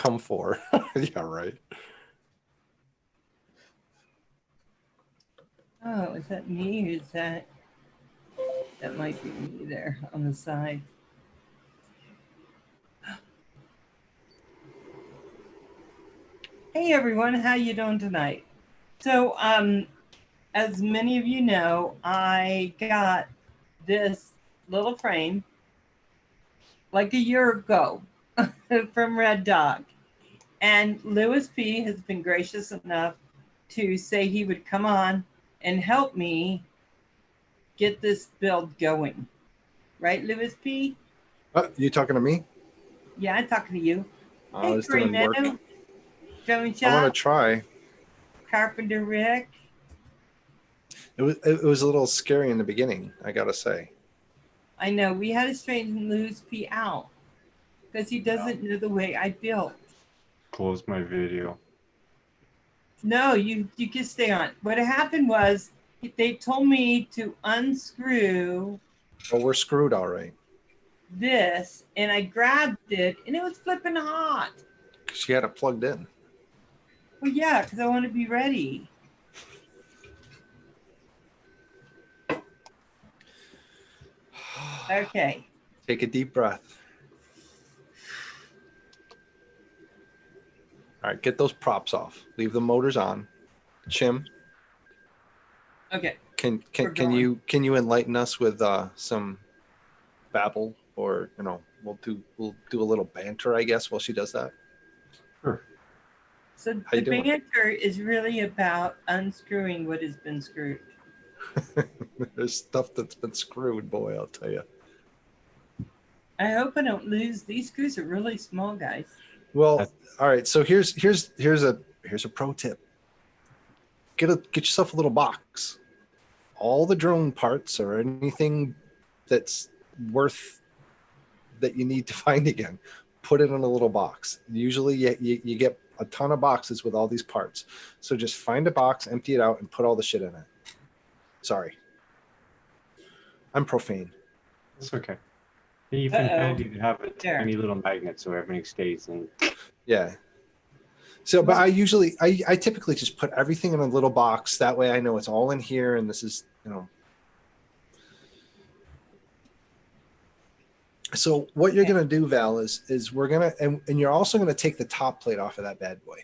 come for? Yeah, right. Oh, is that me? Is that might be me there on the side? Hey everyone, how you doing tonight? So, as many of you know, I got this little frame like a year ago from Red Dog. And Louis P has been gracious enough to say he would come on and help me get this build going. Right, Louis P? You talking to me? Yeah, I'm talking to you. I Hey, was Corey doing work. Meadow, Joan I want to Shop, try. Carpenter Rick. It was a little scary in the beginning, I gotta say. I know, we had to straighten Louis P out because he doesn't know the way I built. Close my video. No, you can stay on. What happened was they told me to unscrew. Well, we're screwed, all right. This, and I grabbed it, and it was flipping hot. She had it plugged in. Well, yeah, because I want to be ready. Okay. Take a deep breath. All right, get those props off. Leave the motors on. Chim. Okay. Can you enlighten us with some babble, or we'll do a little banter, I guess, while she does that. Sure. So the banter is really about unscrewing what has been screwed. There's stuff that's been screwed, boy, I'll tell you. I hope I don't lose. These screws are really small, guys. Well, all right. So here's a pro tip. Get yourself a little box. All the drone parts or anything that's worth that you need to find again, put it in a little box. Usually you get a ton of boxes with all these parts. So just find a box, empty it out, and put all the shit in it. Sorry. I'm profane. It's okay. Even handy to have a tiny little magnet so everything stays in. Yeah. So, but I typically just put everything in a little box. That way I know it's all in here, and this is, So what you're going to do, Val, is we're going to, and you're also going to take the top plate off of that bad boy.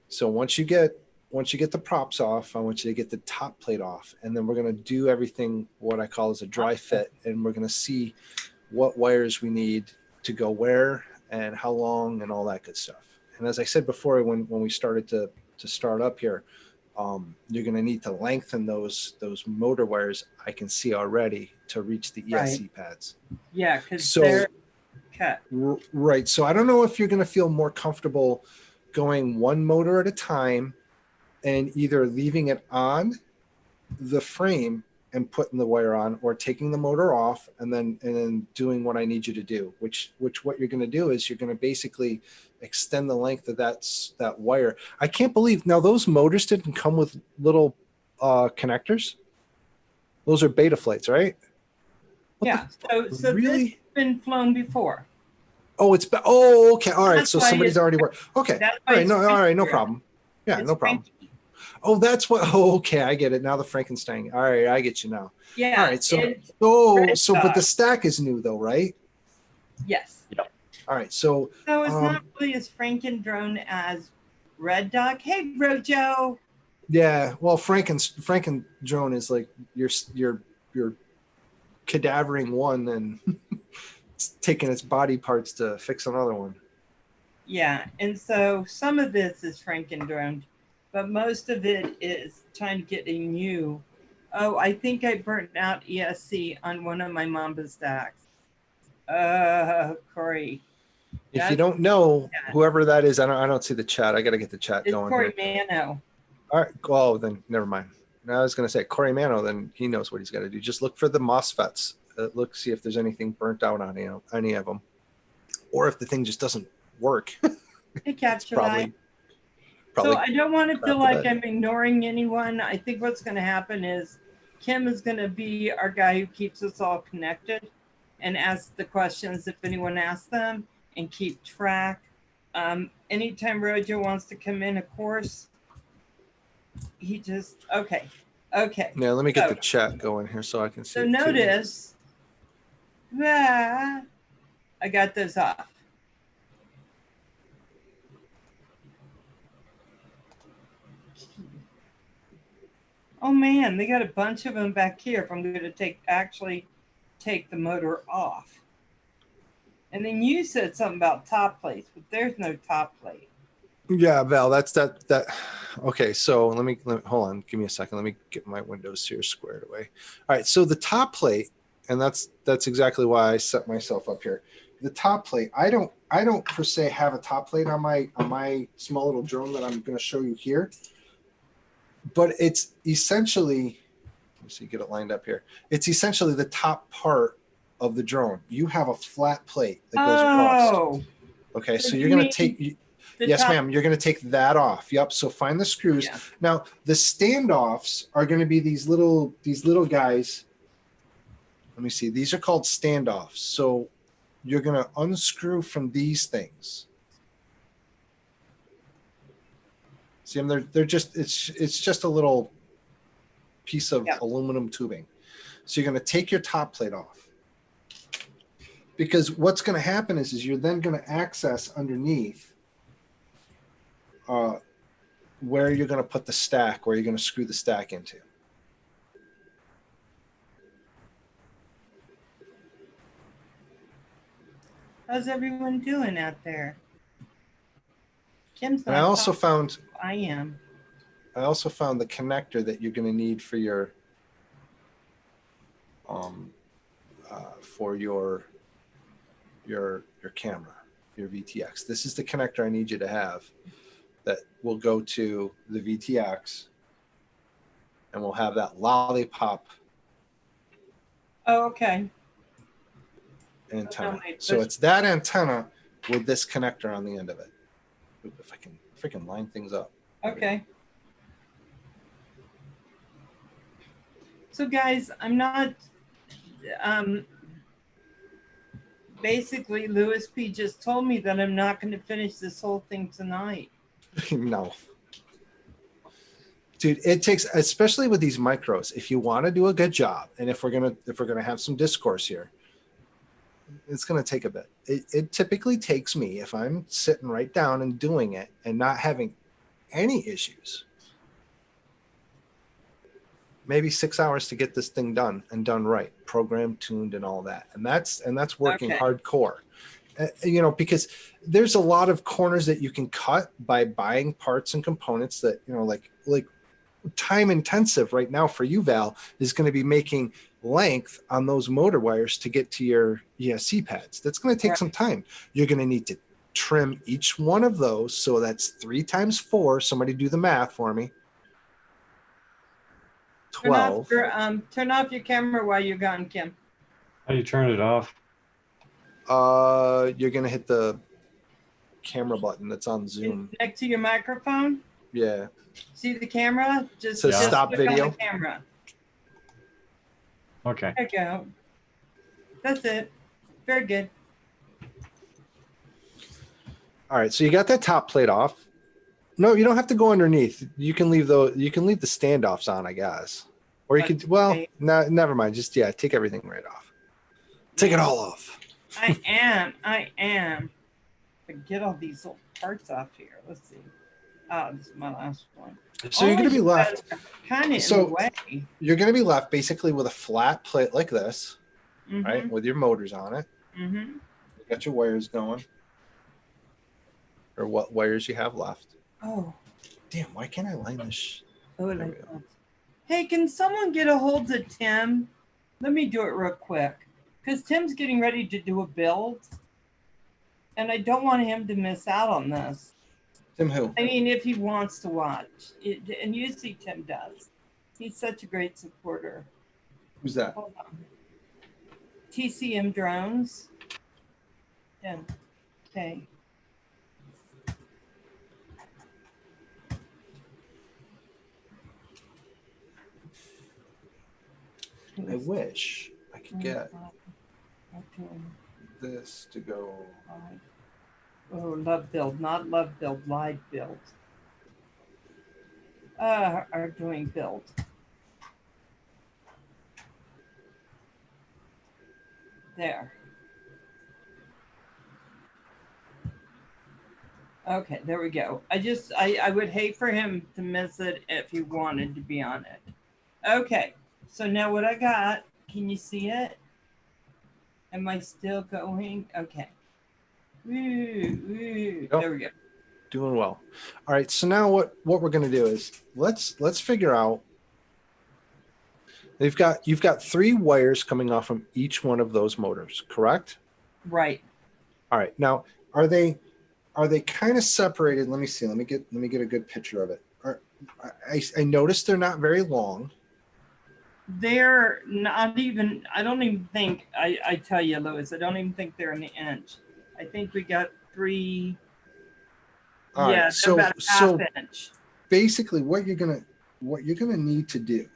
So once you get the props off, I want you to get the top plate off, and then we're going to do everything, what I call as a dry fit, and we're going to see what wires we need to go where and how long and all that good stuff. And as I said before, when we started to start up here, you're going to need to lengthen those motor wires. I can see already to reach the ESC pads. Yeah, because they're cut. Right. So I don't know if you're going to feel more comfortable going one motor at a time and either leaving it on the frame and putting the wire on, or taking the motor off and then doing what I need you to do, which what you're going to do is you're going to basically extend the length of that wire. I can't believe now those motors didn't come with little connectors. Those are beta flights, right? Yeah. So really? This has been flown before. Oh, okay. All right. So somebody's already worked. Okay. All right. No problem. Yeah, no problem. Frankie. Oh, that's what. Oh, okay. I get it now. The Frankenstein. All right, I get you now. Yeah. All right. So but the stack is new though, right? Yes. Yep. All right. So it's not really as Frankendrone as Red Dog. Hey, Rojo. Yeah. Well, Frankendrone is like your cadavering one and it's taking its body parts to fix another one. Yeah, and so some of this is Frankendrone, but most of it is trying to get a new. Oh, I think I burnt out ESC on one of my Mamba stacks. Corey. If you don't know whoever that is, I don't see the chat. I got to get the chat it's going. Corey here. Mano. All right. Oh, then never mind. I was going to say Corey Mano. Then he knows what he's got to do. Just look for the MOSFETs. Look, see if there's anything burnt out on any of them, or if the thing just doesn't work. Hey, Capture probably. So I don't want to feel like I'm ignoring anyone. I think what's going to happen is Kim is going to be our guy who keeps us all connected and ask the questions if anyone asks them and keep track. Anytime Rojo wants to come in, of course, he just, okay. Yeah, let me get the chat going here so I can see. So notice that I got those off. Oh man, they got a bunch of them back here if I'm going to actually take the motor off. And then you said something about top plates, but there's no top plate. Yeah, Val, that's that. Okay, so let me hold on. Give me a second. Let me get my windows here squared away. All right, so the top plate, and that's exactly why I set myself up here. The top plate, I don't per se have a top plate on my small little drone that I'm going to show you here, but it's essentially, let me see, get it lined up here. It's essentially the top part of the drone. You have a flat plate that goes across. Okay, so you're going to take. Yes, ma'am. You're going to take that off. Yep. So find the screws. Yeah. Now the standoffs are going to be these little guys. Let me see. These are called standoffs. So you're going to unscrew from these things. See them? They're just it's just a little piece of aluminum tubing. So you're going to take your top plate off. Because what's going to happen is you're then going to access underneath where you're going to put the stack, where you're going to screw the stack into. How's everyone doing out there? Kim's not. And I also found. I am. I also found the connector that you're going to need for your camera, your VTX. This is the connector I need you to have that will go to the VTX, and we'll have that lollipop. Oh, okay. Antenna. So it's that antenna with this connector on the end of it. Oop, if I can freaking line things up. Okay. So guys, I'm not. Basically, Louis P just told me that I'm not going to finish this whole thing tonight. No. Dude, it takes, especially with these micros, if you want to do a good job, and if we're gonna have some discourse here, it's gonna take a bit. It typically takes me, if I'm sitting right down and doing it and not having any issues, maybe 6 hours to get this thing done and done right, programmed, tuned, and all that. And that's working hardcore. Because there's a lot of corners that you can cut by buying parts and components that, like time intensive right now for you, Val, is going to be making length on those motor wires to get to your ESC pads. That's going to take some time. You're going to need to trim each one of those. So that's 3 times 4. Somebody do the math for me. 12. Turn off your camera while you're gone, Kim. How do you turn it off? You're going to hit the camera button that's on Zoom. It's next to your microphone? Yeah. See the camera? Just stop video. On the camera. Okay. There you go. That's it. Very good. All right. So you got that top plate off. No, you don't have to go underneath. You can leave the standoffs on, I guess. Or you could. Well, no, never mind. Just take everything right off. Take it all off. I am. Get all these little parts off here. Let's see. Oh, this is my last one. So you're going to be left. Kind of in the way. You're going to be left basically with a flat plate like this, right? With your motors on it. Mm-hmm. You got your wires going. Or what wires you have left. Oh. Damn, why can't I line this? Hey, can someone get a hold of Tim? Let me do it real quick. Because Tim's getting ready to do a build. And I don't want him to miss out on this. Tim who? I mean, if he wants to watch. And usually Tim does. He's such a great supporter. Who's that? Hold on. TCM Drones. Tim. Okay. I wish I could get this to go Oh, love build, not love build, live build. Are doing build. There. Okay, there we go. I would hate for him to miss it if he wanted to be on it. Okay, so now what I got, can you see it? Am I still going? Okay. Woo, woo. Yep. There we go. Doing well. All right, so now what we're going to do is let's figure out. You've got 3 wires coming off from each one of those motors, correct? Right. All right. Now, are they kind of separated? Let me see. Let me get a good picture of it. I noticed they're not very long. They're not even, I don't even think, I tell you, Louis, I don't even think they're an inch. I think we got 3. All yeah, right, so about a half inch. Basically what you're gonna need to do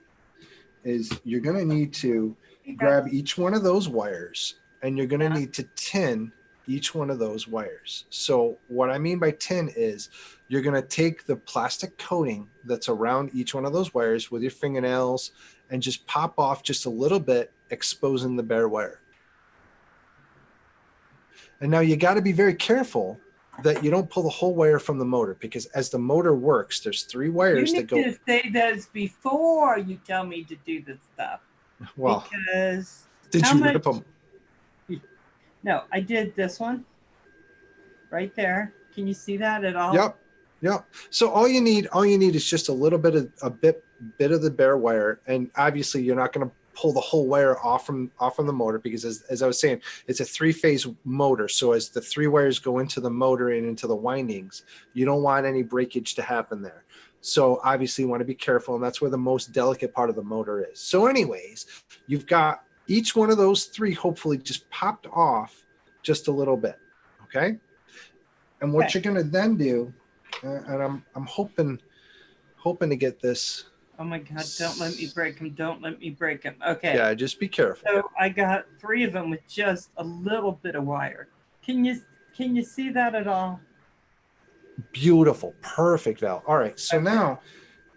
is you're gonna need to grab each one of those wires, and you're gonna need to tin each one of those wires. So what I mean by tin is you're gonna take the plastic coating that's around each one of those wires with your fingernails and just pop off just a little bit, exposing the bare wire. And now you got to be very careful that you don't pull the whole wire from the motor, because as the motor works, there's 3 wires You that go. need to say this before you tell me to do this stuff. Well, because did you rip them? No, I did this one right there. Can you see that at all? Yep. So all you need is just a little bit of bit of the bare wire, and obviously you're not going to pull the whole wire off from the motor, because as I was saying, it's a 3-phase motor. So as the 3 wires go into the motor and into the windings, you don't want any breakage to happen there. So obviously you want to be careful, and that's where the most delicate part of the motor is. So anyways, you've got each one of those 3 hopefully just popped off just a little bit. Okay. And what you're going to then do, and I'm hoping to get this. Oh my God, don't let me break them. Don't let me break them. Okay. Yeah, just be careful. So I got 3 of them with just a little bit of wire. Can you see that at all? Beautiful. Perfect, Val. All right. So now,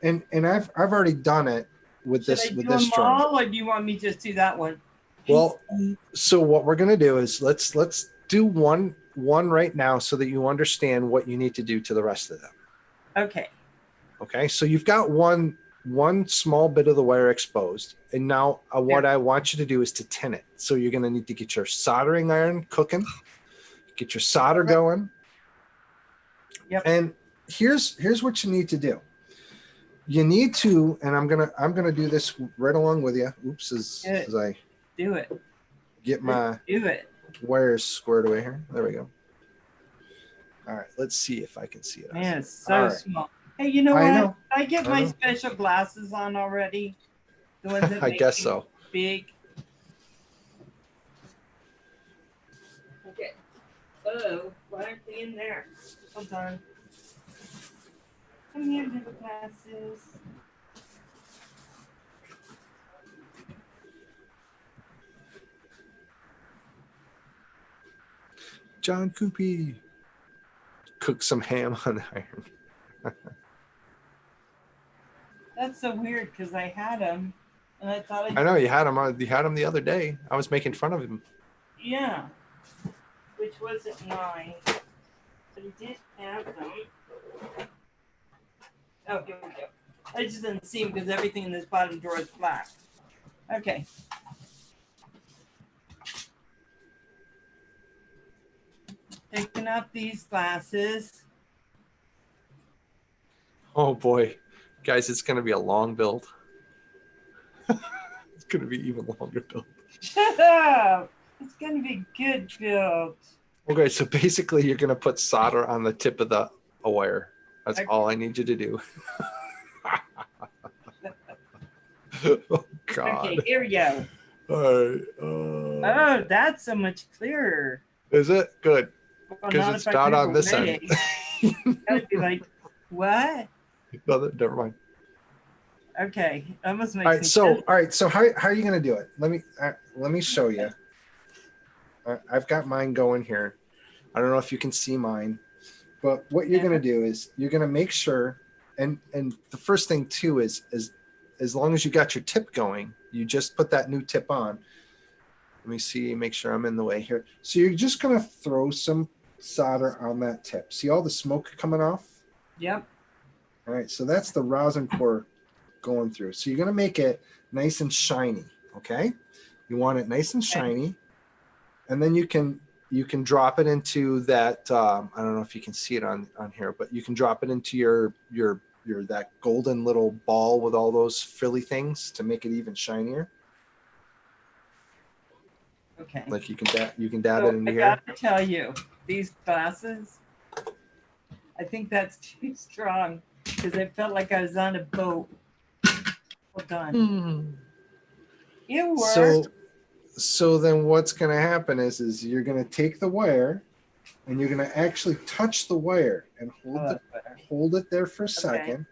and I've already done it with this string. All, or do you want me to just do that one? Well, so what we're going to do is let's do one right now so that you understand what you need to do to the rest of them. Okay. Okay. So you've got one small bit of the wire exposed, and now what I want you to do is to tin it. So you're going to need to get your soldering iron cooking, get your solder going. Yep. And here's what you need to do. You need to, and I'm gonna do this right along with you. Oops, as I do it. Get my wires squared away here. There we go. All right, let's see if I can see it. Man, it's so small. Hey, you know what? Did I get my special glasses on already. The ones that I guess so. Big. Okay. Oh, why aren't they in there? Hold on. Come here, little glasses. John Coopy. Cook some ham on the iron. That's so weird because I had them, and I thought I know you had them. You had them the other day. I was making fun of him. Yeah, which wasn't mine, but he did have them. Oh, here we go. I just didn't see them because everything in this bottom drawer is black. Okay. Taking up these glasses. Oh boy, guys, it's going to be a long build. It's going to be even longer build. Shut up! It's going to be good build. Okay, so basically you're going to put solder on the tip of the wire. That's all I need you to do. Oh, God. Okay, here we go. All right. Oh, that's so much clearer. Is it? Good. Well, because it's not on this end. I'd be like, what? No, never mind. Okay, almost makes all right. So how are you going to do it? Let me show you. I've got mine going here. I don't know if you can see mine, but what you're going to do is you're going to make sure, and the first thing too is as long as you got your tip going, you just put that new tip on. Let me see, make sure I'm in the way here. So you're just going to throw some solder on that tip. See all the smoke coming off? Yep. All right, so that's the rosin core going through. So you're going to make it nice and shiny, okay? You want it nice and shiny, and then you can drop it into that. I don't know if you can see it on here, but you can drop it into your that golden little ball with all those frilly things to make it even shinier. Okay. Like you can dab it into here. I gotta tell you, these glasses, I think that's too strong because I felt like I was on a boat. Hold on. It worked. So then what's going to happen is you're going to take the wire and you're going to actually touch the wire and hold it there for a second.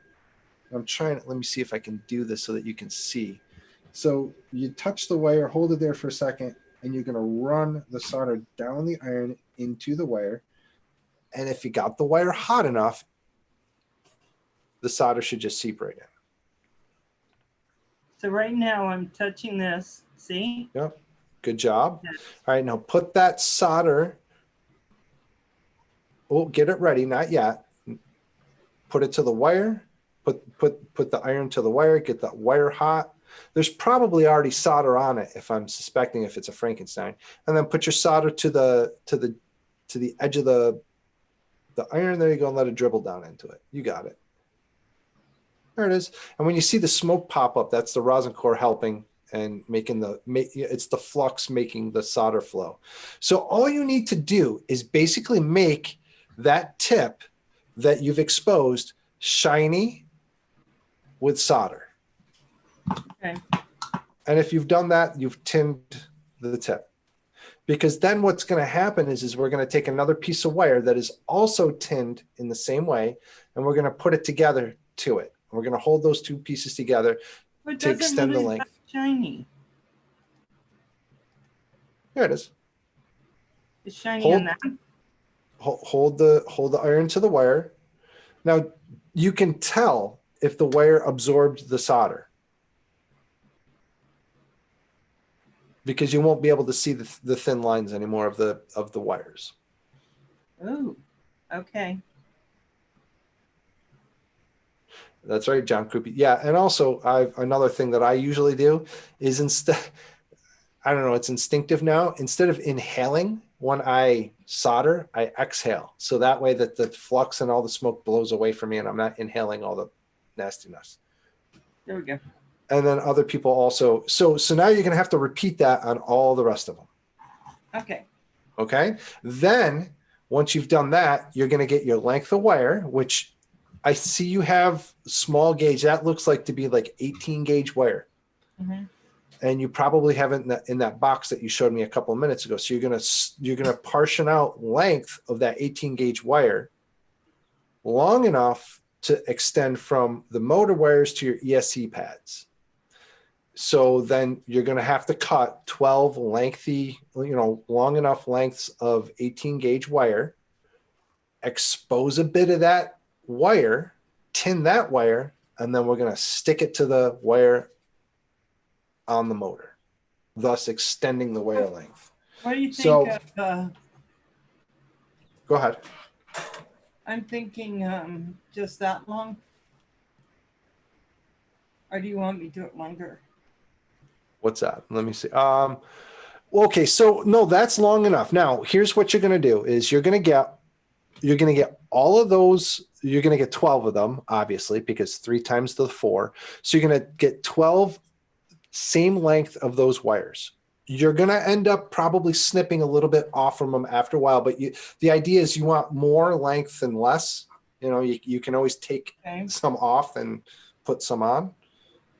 I'm trying to, let me see if I can do this so that you can see. So you touch the wire, hold it there for a second, and you're going to run the solder down the iron into the wire. And if you got the wire hot enough, the solder should just seep right in. So right now I'm touching this. See? Yep. Good job. All right, now put that solder. Oh, get it ready. Not yet. Put it to the wire. Put the iron to the wire. Get the wire hot. There's probably already solder on it if I'm suspecting if it's a Frankenstein. And then put your solder to the edge of the iron. There you go, and let it dribble down into it. You got it. There it is. And when you see the smoke pop up, that's the rosin core helping and it's the flux making the solder flow. So all you need to do is basically make that tip that you've exposed shiny with solder. Okay. And if you've done that, you've tinned the tip. Because then what's going to happen is we're going to take another piece of wire that is also tinned in the same way, and we're going to put it together to it. We're going to hold those two pieces together to extend the length. Shiny. There it is. It's shiny on that. Hold the iron to the wire. Now you can tell if the wire absorbed the solder because you won't be able to see the thin lines anymore of the wires. Oh, okay. That's right, John Krupe. Yeah, and also another thing that I usually do is I don't know, it's instinctive now. Instead of inhaling when I solder, I exhale. So that way that the flux and all the smoke blows away from me and I'm not inhaling all the nastiness. There we go. And then other people also. So now you're going to have to repeat that on all the rest of them. Okay. Okay. Then once you've done that, you're going to get your length of wire, which I see you have small gauge. That looks like to be like 18 gauge wire. Mm-hmm. And you probably have it in that box that you showed me a couple of minutes ago. So you're gonna portion out length of that 18 gauge wire long enough to extend from the motor wires to your ESC pads. So then you're gonna have to cut 12 lengthy, long enough lengths of 18 gauge wire, expose a bit of that wire, tin that wire, and then we're gonna stick it to the wire on the motor, thus extending the wire length. What do you think of? Go ahead. I'm thinking just that long. Or do you want me to do it longer? What's that? Let me see. Okay, so no, that's long enough. Now, here's what you're going to do is you're going to get all of those. You're going to get 12 of them, obviously, because 3 times the 4. So you're going to get 12 same length of those wires. You're going to end up probably snipping a little bit off from them after a while, but the idea is you want more length than less. You can always take some off and put some on.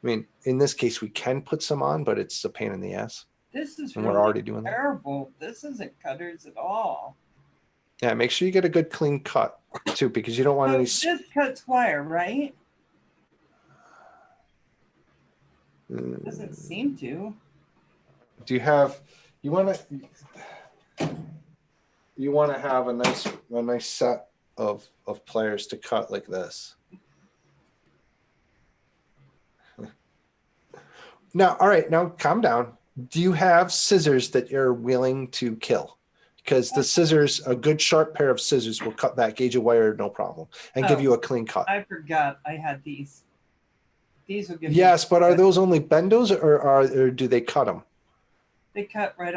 I mean, in this case, we can put some on, but it's a pain in the ass. This is and really we're already doing terrible. This isn't cutters at all. Yeah, make sure you get a good clean cut too, because you don't want any. This cuts wire, right? Doesn't seem to. Do you want to? you want to have a nice set of pliers to cut like this. Now, all right, now calm down. Do you have scissors that you're willing to kill? Because the scissors, a good sharp pair of scissors will cut that gauge of wire no problem and give you a clean cut. I forgot I had these. These will give Yes, but are those only bendos or do they cut them? They cut right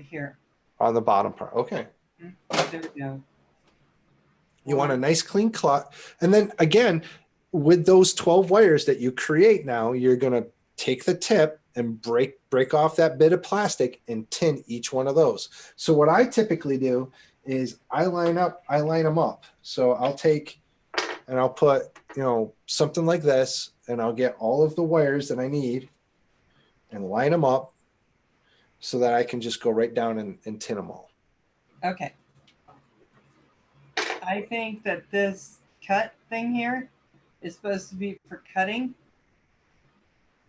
here. On the bottom part. Okay. There we go. You want a nice clean cut. And then again, with those 12 wires that you create now, you're going to take the tip and break off that bit of plastic and tin each one of those. So what I typically do is I line them up. So I'll take and I'll put, something like this, and I'll get all of the wires that I need and line them up so that I can just go right down and tin them all. Okay. I think that this cut thing here is supposed to be for cutting.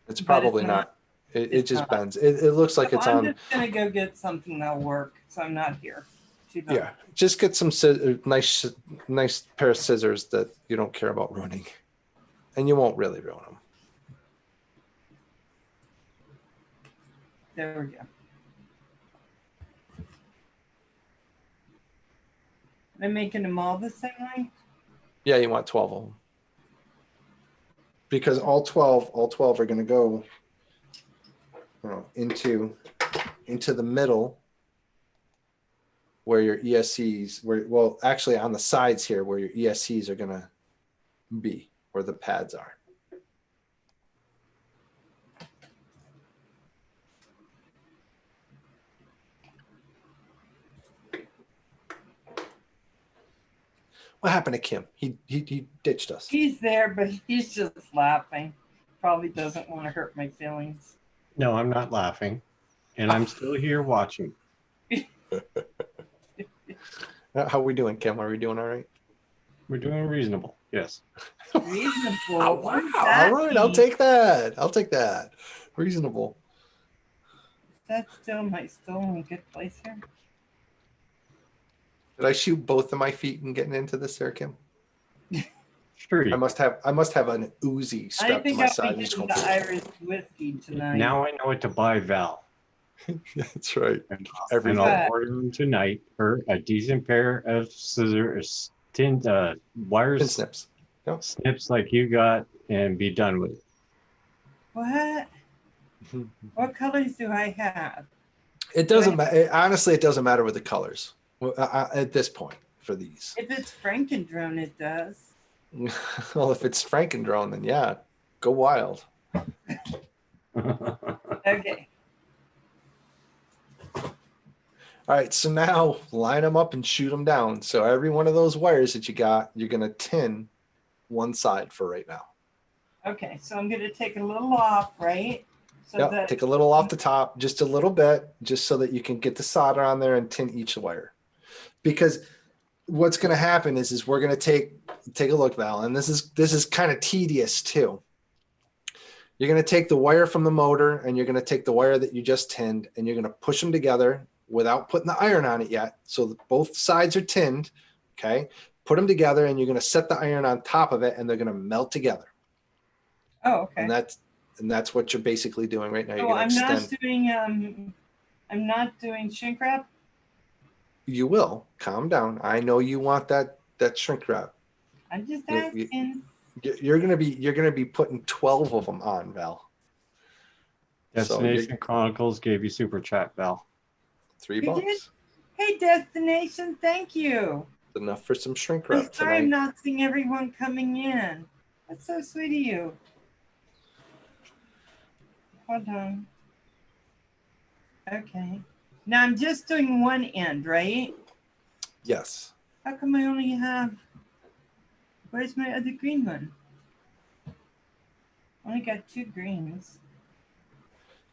It's probably not. It just bends. It looks like it's on. I'm just gonna go get something that'll work, so I'm not here. Yeah, just get some nice pair of scissors that you don't care about ruining, and you won't really ruin them. There we go. I'm making them all the same length. Yeah, you want 12 of them because all 12 are going to go, into the middle where your ESCs, actually on the sides here where your ESCs are going to be, where the pads are. What happened to Kim? He ditched us. He's there, but he's just laughing. Probably doesn't want to hurt my feelings. No, I'm not laughing. And I'm still here watching. How are we doing, Kim? Are we doing all right? We're doing reasonable. Yes. Reasonable. Oh, wow. All right. I'll take that. Reasonable. Is that still in a good place here? Did I shoot both of my feet in getting into this there, Kim? Sure. I must have an Uzi strapped to my side. I think I'll be getting the Irish whiskey tonight. Now I know what to buy Val. That's right. And I'll order them tonight for a decent pair of scissors, wires, Pin snips. Yep. Snips like you got, and be done with it. What? What colors do I have? It doesn't matter. Honestly, it doesn't matter with the colors at this point for these. If it's Frankendrone, it does. Well, if it's Frankendrone, then yeah, go wild. Okay. All right, so now line them up and shoot them down. So every one of those wires that you got, you're going to tin one side for right now. Okay, so I'm going to take a little off, right? So that take a little off the top, just a little bit, just so that you can get the solder on there and tin each wire. Because what's going to happen is we're going to take a look, Val, and this is kind of tedious too. You're going to take the wire from the motor and you're going to take the wire that you just tinned and you're going to push them together without putting the iron on it yet. So that both sides are tinned. Okay. Put them together and you're going to set the iron on top of it and they're going to melt together. Oh, okay. And that's what you're basically doing right now. You're I'm extend. not doing shrink wrap. You will. Calm down. I know you want that shrink wrap. I'm just asking. You're gonna be putting 12 of them on, Val. Destination Chronicles gave you super chat, Val. $3. Hey, Destination, thank you. It's enough for some shrink wrap I'm sorry tonight. I'm not seeing everyone coming in. That's so sweet of you. Hold on. Okay. Now I'm just doing one end, right? Yes. How come I only have... Where's my other green one? I only got 2 greens.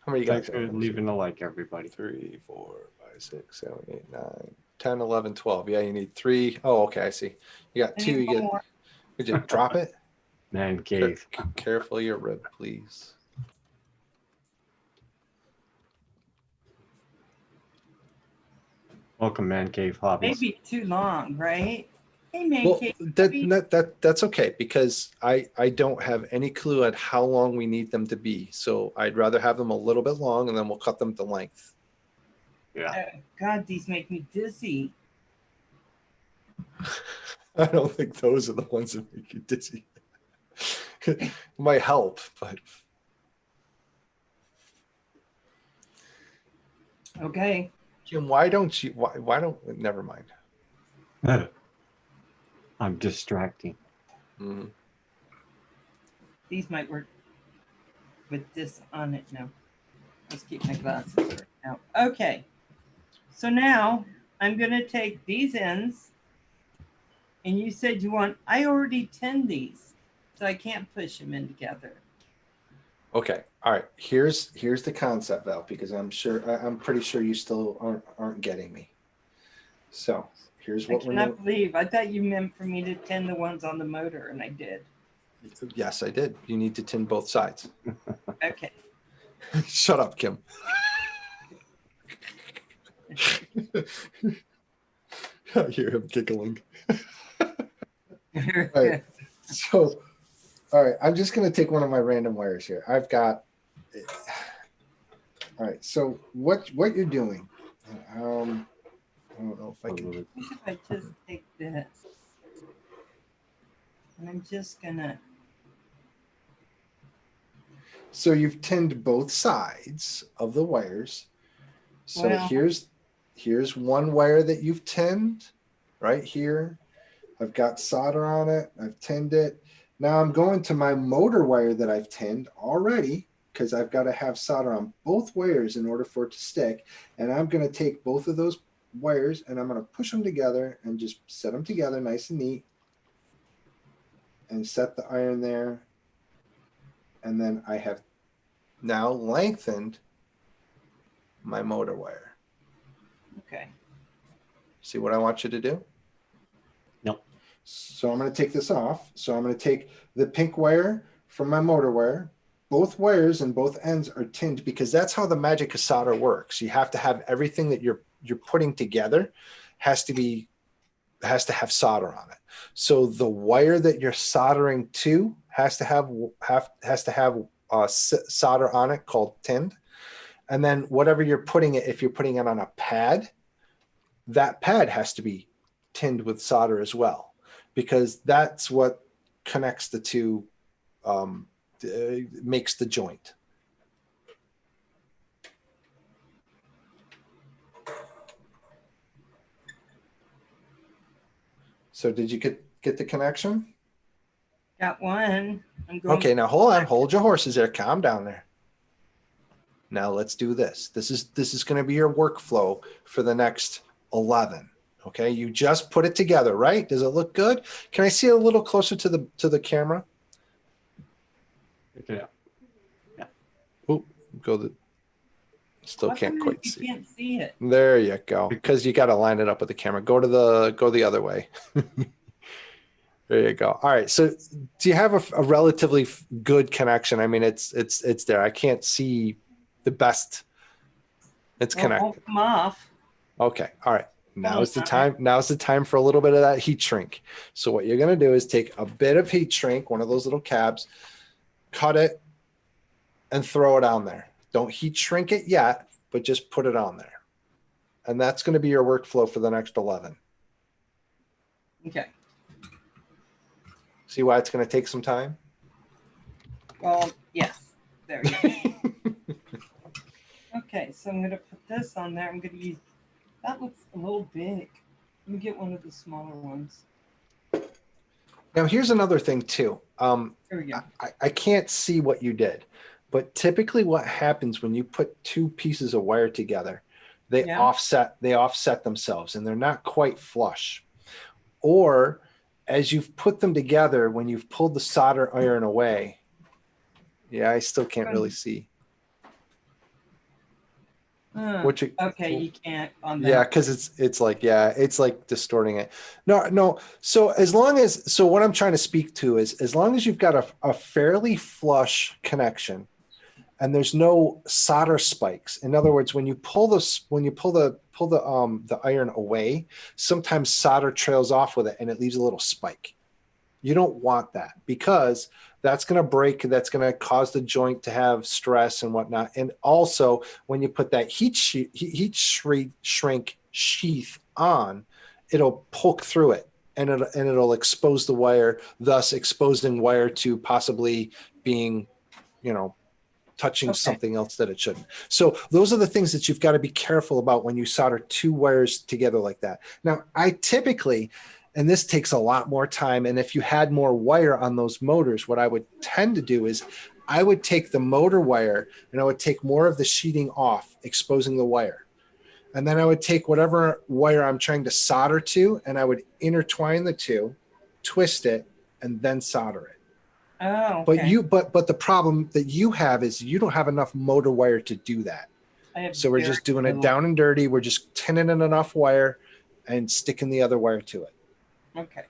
How many you got? Thanks for leaving a like, everybody. 3, 4, 5, 6, 7, 8, 9, 10, 11, 12. Yeah, you need 3. Oh, okay, I see. You got 2. You get. Could you drop it? Man cave. Careful your rib, please. Welcome, Man Cave Hobbies. Maybe too long, right? Hey, man Well, cave. that's okay because I don't have any clue at how long we need them to be. So I'd rather have them a little bit long and then we'll cut them to length. Yeah. God, these make me dizzy. I don't think those are the ones that make you dizzy. Might help, but Okay. Jim, why don't you? Why don't? Never mind. I'm distracting. Mhm. These might work with this on it. No. Let's keep my glasses out. Okay. So now I'm going to take these ends. And you said you want, I already tinned these. So I can't push them in together. Okay. All right. Here's the concept, Val, because I'm pretty sure you still aren't getting me. So here's what I we're cannot doing. believe. I thought you meant for me to tin the ones on the motor, and I did. Yes, I did. You need to tin both sides. Okay. Shut up, Kim. I hear him giggling. All right. So, all right. I'm just going to take one of my random wires here. I've got. All right. So what you're doing? I don't know if I can. What if I just take this? And I'm just gonna. So you've tinned both sides of the wires. So Well, here's one wire that you've tinned right here. I've got solder on it. I've tinned it. Now I'm going to my motor wire that I've tinned already because I've got to have solder on both wires in order for it to stick. And I'm going to take both of those wires and I'm going to push them together and just set them together nice and neat and set the iron there. And then I have now lengthened my motor wire. okay. See what I want you to do? Nope. So I'm going to take this off. So I'm going to take the pink wire from my motor wire. Both wires and both ends are tinned because that's how the magic of solder works. You have to have everything that you're putting together has to have solder on it. So the wire that you're soldering to has to have solder on it called tinned. And then whatever you're putting it, if you're putting it on a pad, that pad has to be tinned with solder as well, because that's what connects the two, makes the joint. So did you get the connection? Got one. I'm going. Okay, now hold on. Hold your horses there. Calm down there. Now let's do this. This is going to be your workflow for the next 11. Okay, you just put it together, right? Does it look good? Can I see a little closer to the camera? Yeah. Oh, still What's can't the quite you see. can't see it. There you go. Because you got to line it up with the camera. Go the other way. There you go. All right. So do you have a relatively good connection? I mean, it's there. I can't see the best. It's Well, it connected. won't come off. Okay. All right. Now's the on. time. Now's the time for a little bit of that heat shrink. So what you're going to do is take a bit of heat shrink, one of those little cabs, cut it, and throw it on there. Don't heat shrink it yet, but just put it on there. And that's going to be your workflow for the next 11. Okay. See why it's going to take some time? Well, yes. There you go. Okay, so I'm going to put this on there. I'm going to use, that looks a little big. Let me get one of the smaller ones. Now, here's another thing, too. Here we go. I can't see what you did, but typically what happens when you put two pieces of wire together, they offset themselves, and they're not quite flush. Or as you've put them together, when you've pulled the solder iron away, yeah, I still can't really see. Okay, you can't on that. Yeah, because it's like distorting it. No. So what I'm trying to speak to is as long as you've got a fairly flush connection, and there's no solder spikes. In other words, when you pull the iron away, sometimes solder trails off with it and it leaves a little spike. You don't want that, because that's going to break. That's going to cause the joint to have stress and whatnot. And also, when you put that heat shrink sheath on, it'll poke through it, and it'll expose the wire, thus exposing wire to possibly being, touching something else that it shouldn't. So those are the things that you've got to be careful about when you solder two wires together like that. Now, I typically, and this takes a lot more time, and if you had more wire on those motors, what I would tend to do is I would take the motor wire and I would take more of the sheeting off, exposing the wire. And then I would take whatever wire I'm trying to solder to, and I would intertwine the two, twist it, and then solder it. Oh, okay. But the problem that you have is you don't have enough motor wire to do that. So we're just doing it down and dirty. We're just tinning in enough wire and sticking the other wire to it. Okay.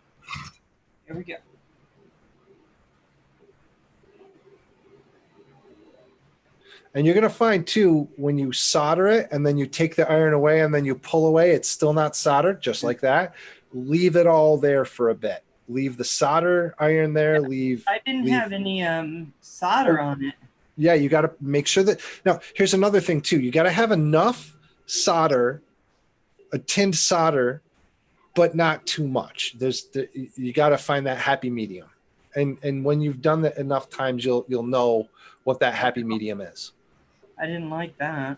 Here we go. And you're going to find too, when you solder it and then you take the iron away and then you pull away, it's still not soldered, just like that. Leave it all there for a bit. Leave the solder iron there. I didn't have any solder on it. Yeah, you got to make sure that. Now, here's another thing too. You got to have enough solder, a tinned solder, but not too much. You got to find that happy medium. And when you've done that enough times, you'll know what that happy medium is. I didn't like that.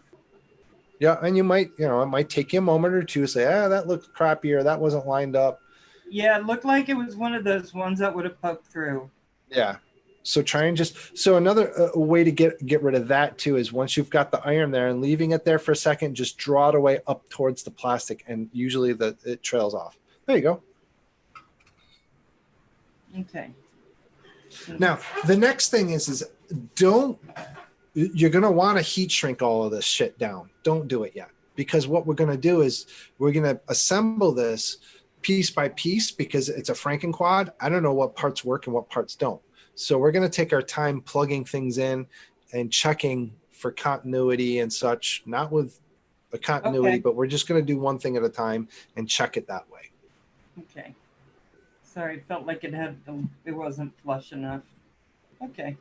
Yeah, and you might, it might take you a moment or two to say, that looks crappy, or that wasn't lined up. Yeah, it looked like it was one of those ones that would have poked through. Yeah. So try and another way to get rid of that too is once you've got the iron there and leaving it there for a second, just draw it away up towards the plastic, and usually it trails off. There you go. Okay. Now, the next thing is you're going to want to heat shrink all of this shit down. Don't do it yet, because what we're going to do is we're going to assemble this piece by piece, because it's a Franken quad. I don't know what parts work and what parts don't. So we're going to take our time plugging things in and checking for continuity and such, not with a continuity, but we're just going to do one thing at a time and check it that way. Okay. Sorry, felt like it wasn't flush enough. Okay.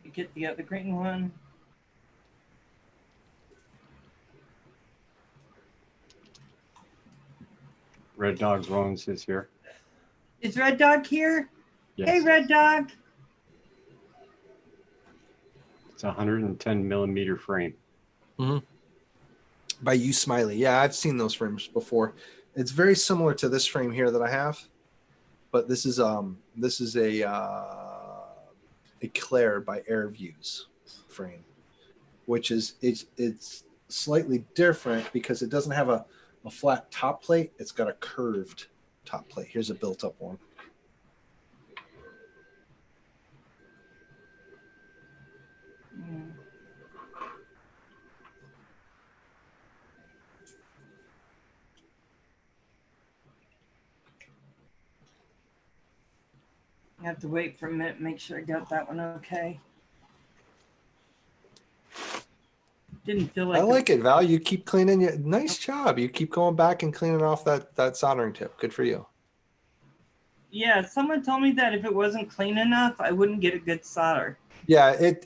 You get the other green one. Red Dog Rones is here. Is Red Dog here? Yes. Hey, Red Dog. It's a 110 millimeter frame. Mm-hmm. By U Smiley. Yeah, I've seen those frames before. It's very similar to this frame here that I have, but this is a Eclair by Air Views frame, which is it's slightly different because it doesn't have a flat top plate. It's got a curved top plate. Here's a built-up one. I have to wait for a minute, make sure I got that one okay. Didn't feel like I like it, Val. You keep cleaning. Nice job. You keep going back and cleaning off that soldering tip. Good for you. Yeah, someone told me that if it wasn't clean enough, I wouldn't get a good solder. Yeah, it's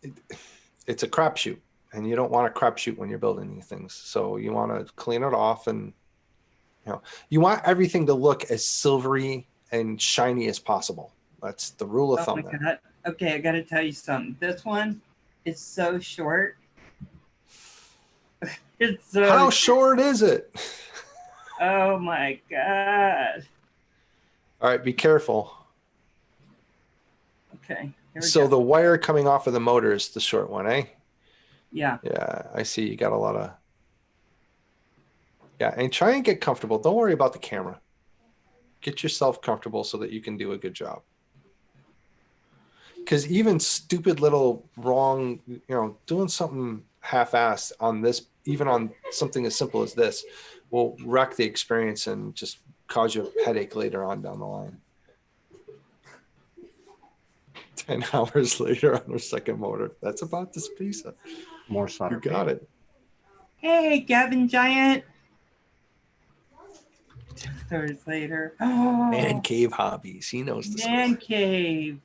a crapshoot, and you don't want to crapshoot when you're building these things. So you want to clean it off, and you want everything to look as silvery and shiny as possible. That's the rule of thumb. My God. Okay, I got to tell you something. This one is so short. It's so How short is it? Oh my God. All right, be careful. Okay. So the wire coming off of the motor is the short one, eh? Yeah. Yeah, I see. You got a lot of. Yeah, and try and get comfortable. Don't worry about the camera. Get yourself comfortable so that you can do a good job. Because even stupid little wrong, doing something half-assed on this, even on something as simple as this, will wreck the experience and just cause you a headache later on down the line. 10 hours later on our second motor. That's about this pizza. More solder. You got it. Hey, Gavin Giant. 2 hours later. Man Oh, cave hobbies. He knows the man score. cave.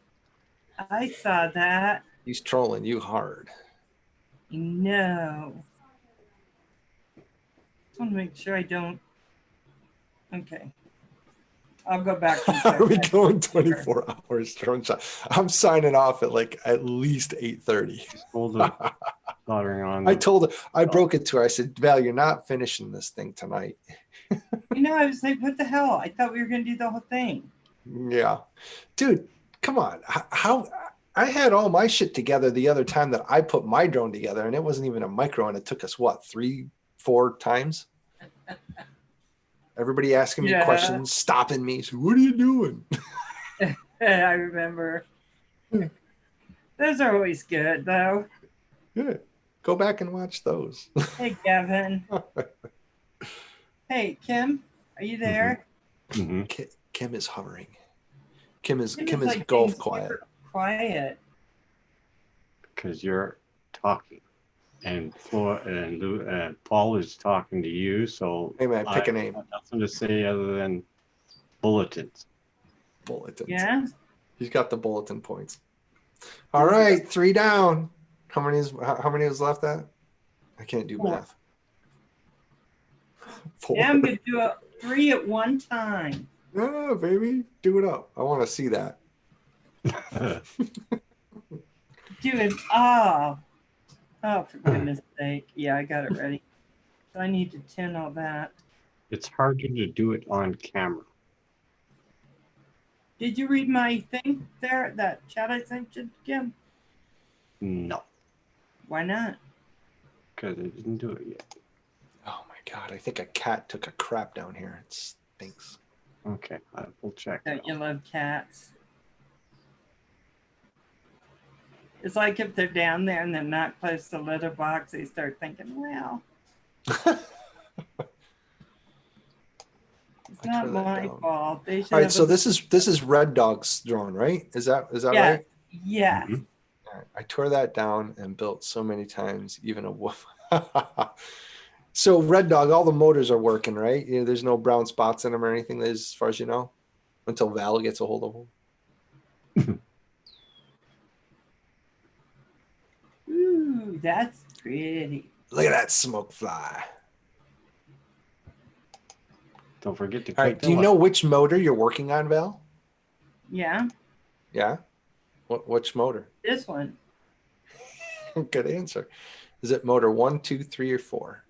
I saw that. He's trolling you hard. No. Just want to make sure I don't. Okay. I'll go back and check Are we that. going 24 hours drone shot? I'm signing off at like at least 8:30. Hold the soldering on. I told her, I broke it to her. I said, Val, you're not finishing this thing tonight. I was like, what the hell? I thought we were going to do the whole thing. Yeah. Dude, come on. How I had all my shit together the other time that I put my drone together, and it wasn't even a micro, and it took us what, 3-4 times? Everybody asking me questions, stopping me. So, what are you doing? I remember. Those are always good, though. Yeah. Go back and watch those. Hey, Gavin. Hey, Kim, are you there? Mm-hmm. Kim is hovering. Kim is like golf being quiet. super quiet. Because you're talking, and Paul is talking to you. So Hey man, pick a name. I have nothing to say other than bulletins. Bulletins. Yeah. He's got the bulletin points. All right, 3 down. How many was left at? I can't do 4. math. 4. Yeah, I'm going to do 3 at one time. Yeah, baby, do it up. I want to see that. Do it. Oh, for goodness sake. Yeah, I got it ready. So I need to tin all that. It's harder to do it on camera. Did you read my thing there, that chat I sent you, Kim? No, Why not? because I didn't do it yet. Oh my god, I think a cat took a crap down here. It stinks. Okay, I will check. Don't you love cats? It's like if they're down there and they're not close to the litter box, they start thinking, well, it's not my fault. They should All right, have so this is Red Dog's drone, right? Is that Yeah. right? Yeah. Mhm. All right, I tore that down and built so many times, even a wolf. So Red Dog, all the motors are working, right? There's no brown spots in them or anything, as far as you know, until Val gets a hold of them. Ooh, that's pretty. Look at that smoke fly. Don't forget to. All right, do you know which motor you're working on, Val? Yeah. Yeah. Which motor? This one. Good answer. Is it motor 1, 2, 3, or 4?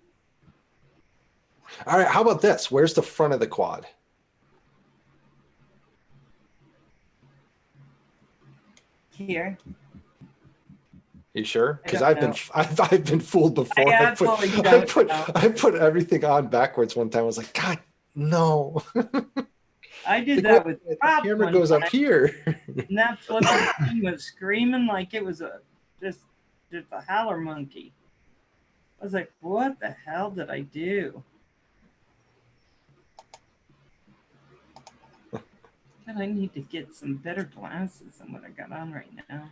All right, how about this? Where's the front of the quad? Here. You sure? Because I I've don't been been fooled before. I absolutely don't know. I put everything on backwards one time. I was like, God, no. I did that with the Pop camera one goes up time, here. and that flipping thing was screaming like it was just a howler monkey. I was like, what the hell did I do? God, I need to get some better glasses than what I got on right now.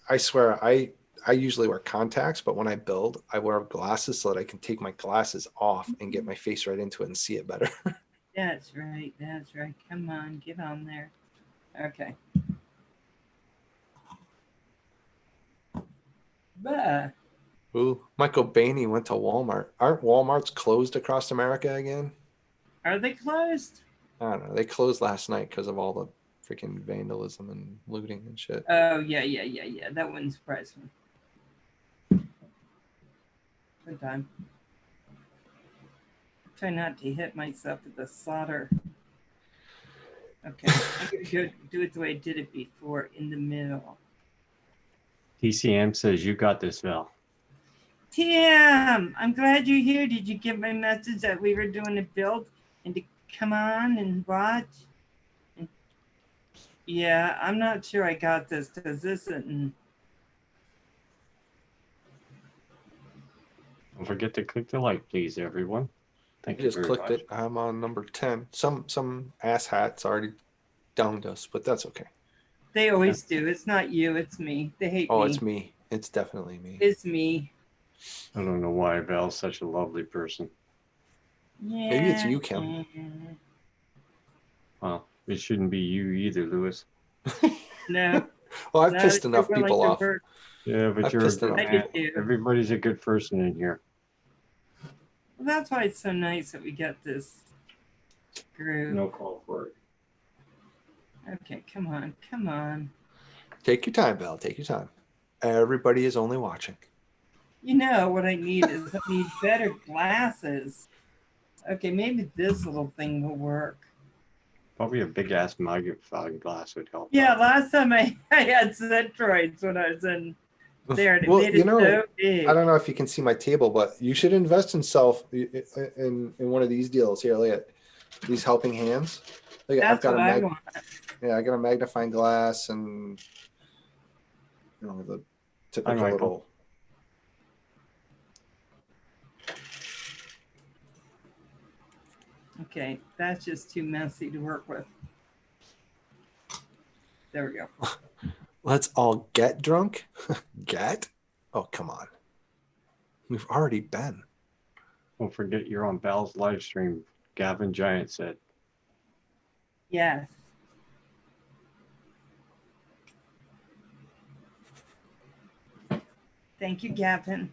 I swear, I usually wear contacts, but when I build, I wear glasses so that I can take my glasses off and get my face right into it and see it better. That's right. That's right. Come on, get on there. Okay. Bah. Ooh, Michael Bainey went to Walmart. Aren't Walmarts closed across America again? Are they closed? I don't know. They closed last night because of all the freaking vandalism and looting and shit. Oh, yeah. That wouldn't surprise me. Good time. Try not to hit myself with the solder. Okay, I'm going to go do it the way I did it before, in the middle. TCM says you got this, Val. Tim, I'm glad you're here. Did you get my message that we were doing a build and to come on and watch? Yeah, I'm not sure I got this because this isn't. Don't forget to click the like, please, everyone. Thank you Just very clicked much. it. I'm on number 10. Some asshat's already downed us, but that's okay. They always do. It's not you. It's me. They hate me. Oh, it's me. It's definitely me. It's me. I don't know why Val's such a lovely person. Yeah. Maybe it's you, Kim. Well, it shouldn't be you either, Louis. No. Well, I've No, pissed you're enough willing people to off. work. Yeah, but I've you're a pissed good enough man. people. Everybody's a good person in here. Well, that's why it's so nice that we get this group. No call for it. Okay, come on. Come on. Take your time, Val. Take your time. Everybody is only watching. You know what I need is I need better glasses. Okay, maybe this little thing will work. Probably a big ass magnifying glass would help. Yeah, out. last time I had Centroids when I was in there. And it Well, made you it know, so big. I don't know if you can see my table, but you should invest in one of these deals here. Look at these helping hands. Look at, I've That's got what I want. I got a magnifying glass and the typical Michael. little. Okay, that's just too messy to work with. There we go. Let's all get drunk. Get? Oh, come on. We've already been. Don't forget you're on Val's live stream. Gavin Giant said. Yes. Thank you, Gavin.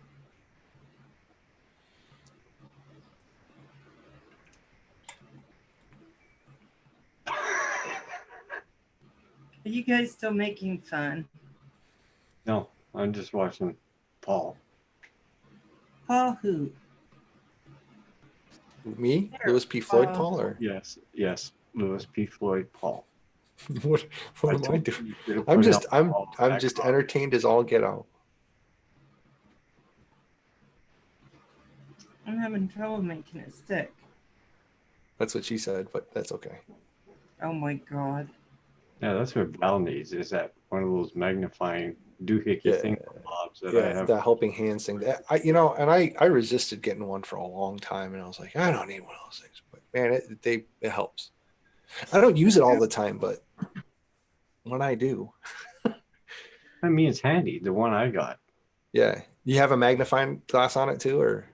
Are you guys still making fun? No, I'm just watching Paul. Paul who? Me? There. Louis P Floyd, Paul? Or Yes, Louis P Floyd, Paul. what am I told doing? you you should have I'm put just out Paul I'm back just on. entertained as all get out. I'm having trouble making it stick. That's what she said, but that's okay. Oh my God. Yeah, that's what Val needs. Is that one of those magnifying doohickey thing blobs that I have? The helping hands thing. I resisted getting one for a long time, and I was like, I don't need one of those things. But man, it helps. I don't use it all the time, but when I do, I mean, it's handy. The one I got. yeah. You have a magnifying glass on it too, or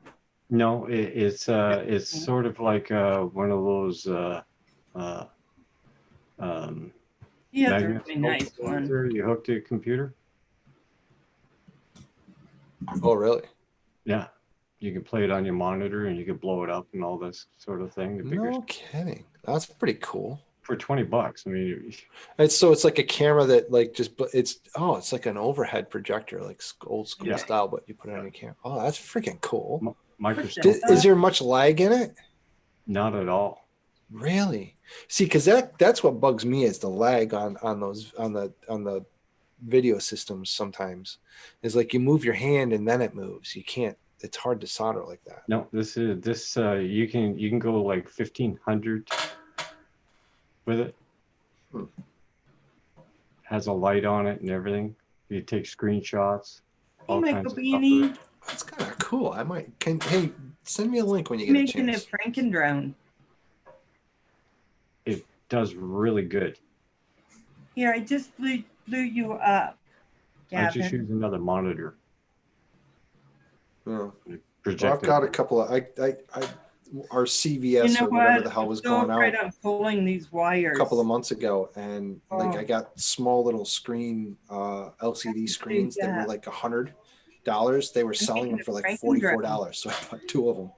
No, it's sort of like one of those He has a magnets really nice one. you hook to a computer. oh really? Yeah, you can play it on your monitor and you can blow it up and all this sort of thing. The bigger No kidding. That's pretty cool. for $20. I mean, It's like a camera that like it's like an overhead projector, like old school Yeah. style, but you put it on your camera. Oh, that's freaking cool. Microscope. Is there much lag in it? Not at all. Really? See, because that's what bugs me is the lag on the video systems sometimes. Is like you move your hand and then it moves. You can't. It's hard to solder like that. No, this you can go like 1500 with it. Has a light on it and everything. You take screenshots. Hey, All Michael kinds of stuff Beanie. with it. That's kind of cool. Hey, send me a link when you get a Making a chance. Frankendrone. It does really good. Here, I just blew you up, I just Gavin. use another monitor. Yeah. Well, Projector. I've got a couple of our CVS You know or whatever what? the hell was I'm so going out afraid I'm pulling these wires. a couple of months ago, and like Oh. I got small little screen LCD screens that were that. like $100. They were selling them for like $44, so I bought two of them.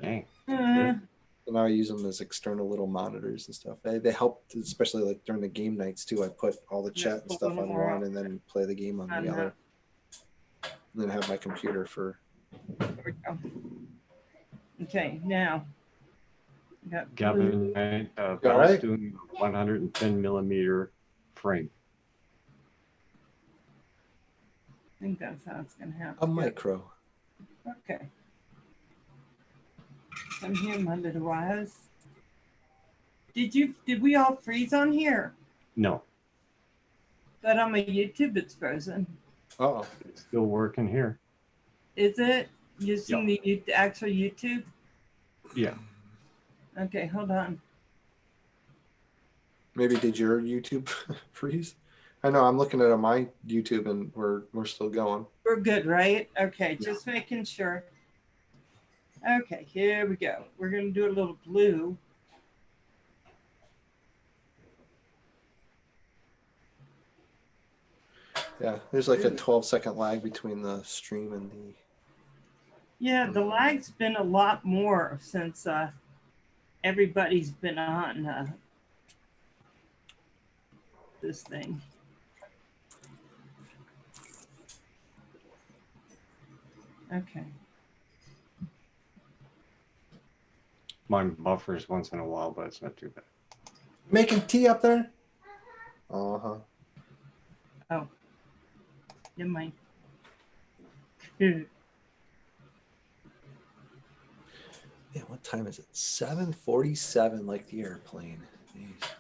Dang. And now I use them as external little monitors and stuff. They help, especially like during the game nights too. I put all the chat and stuff on one, and then play the game on the other, and then have my computer for. There we go. Okay, now. Got blue. Gavin, all Bell's right? doing a 110 millimeter frame. I think that's how it's gonna happen. A micro. Okay. I'm here under the wires. Did we all freeze on here? No, But on my YouTube it's frozen. Oh, it's still working here. Is it? Using the actual YouTube? Yeah. Okay, hold on. Maybe did your YouTube freeze? I know I'm looking at my YouTube and we're still going. We're good, right? Okay, Yeah. just making sure. Okay, here we go. We're gonna do a little blue. Yeah, there's like a 12-second lag between the stream and the. Yeah, the lag's been a lot more since everybody's been on this thing. Okay. Mine buffers once in a while, but it's not too bad. Making tea up there? Uh-huh. Oh. Never mind. Yeah, what time is it? 7:47, like the airplane. Jeez.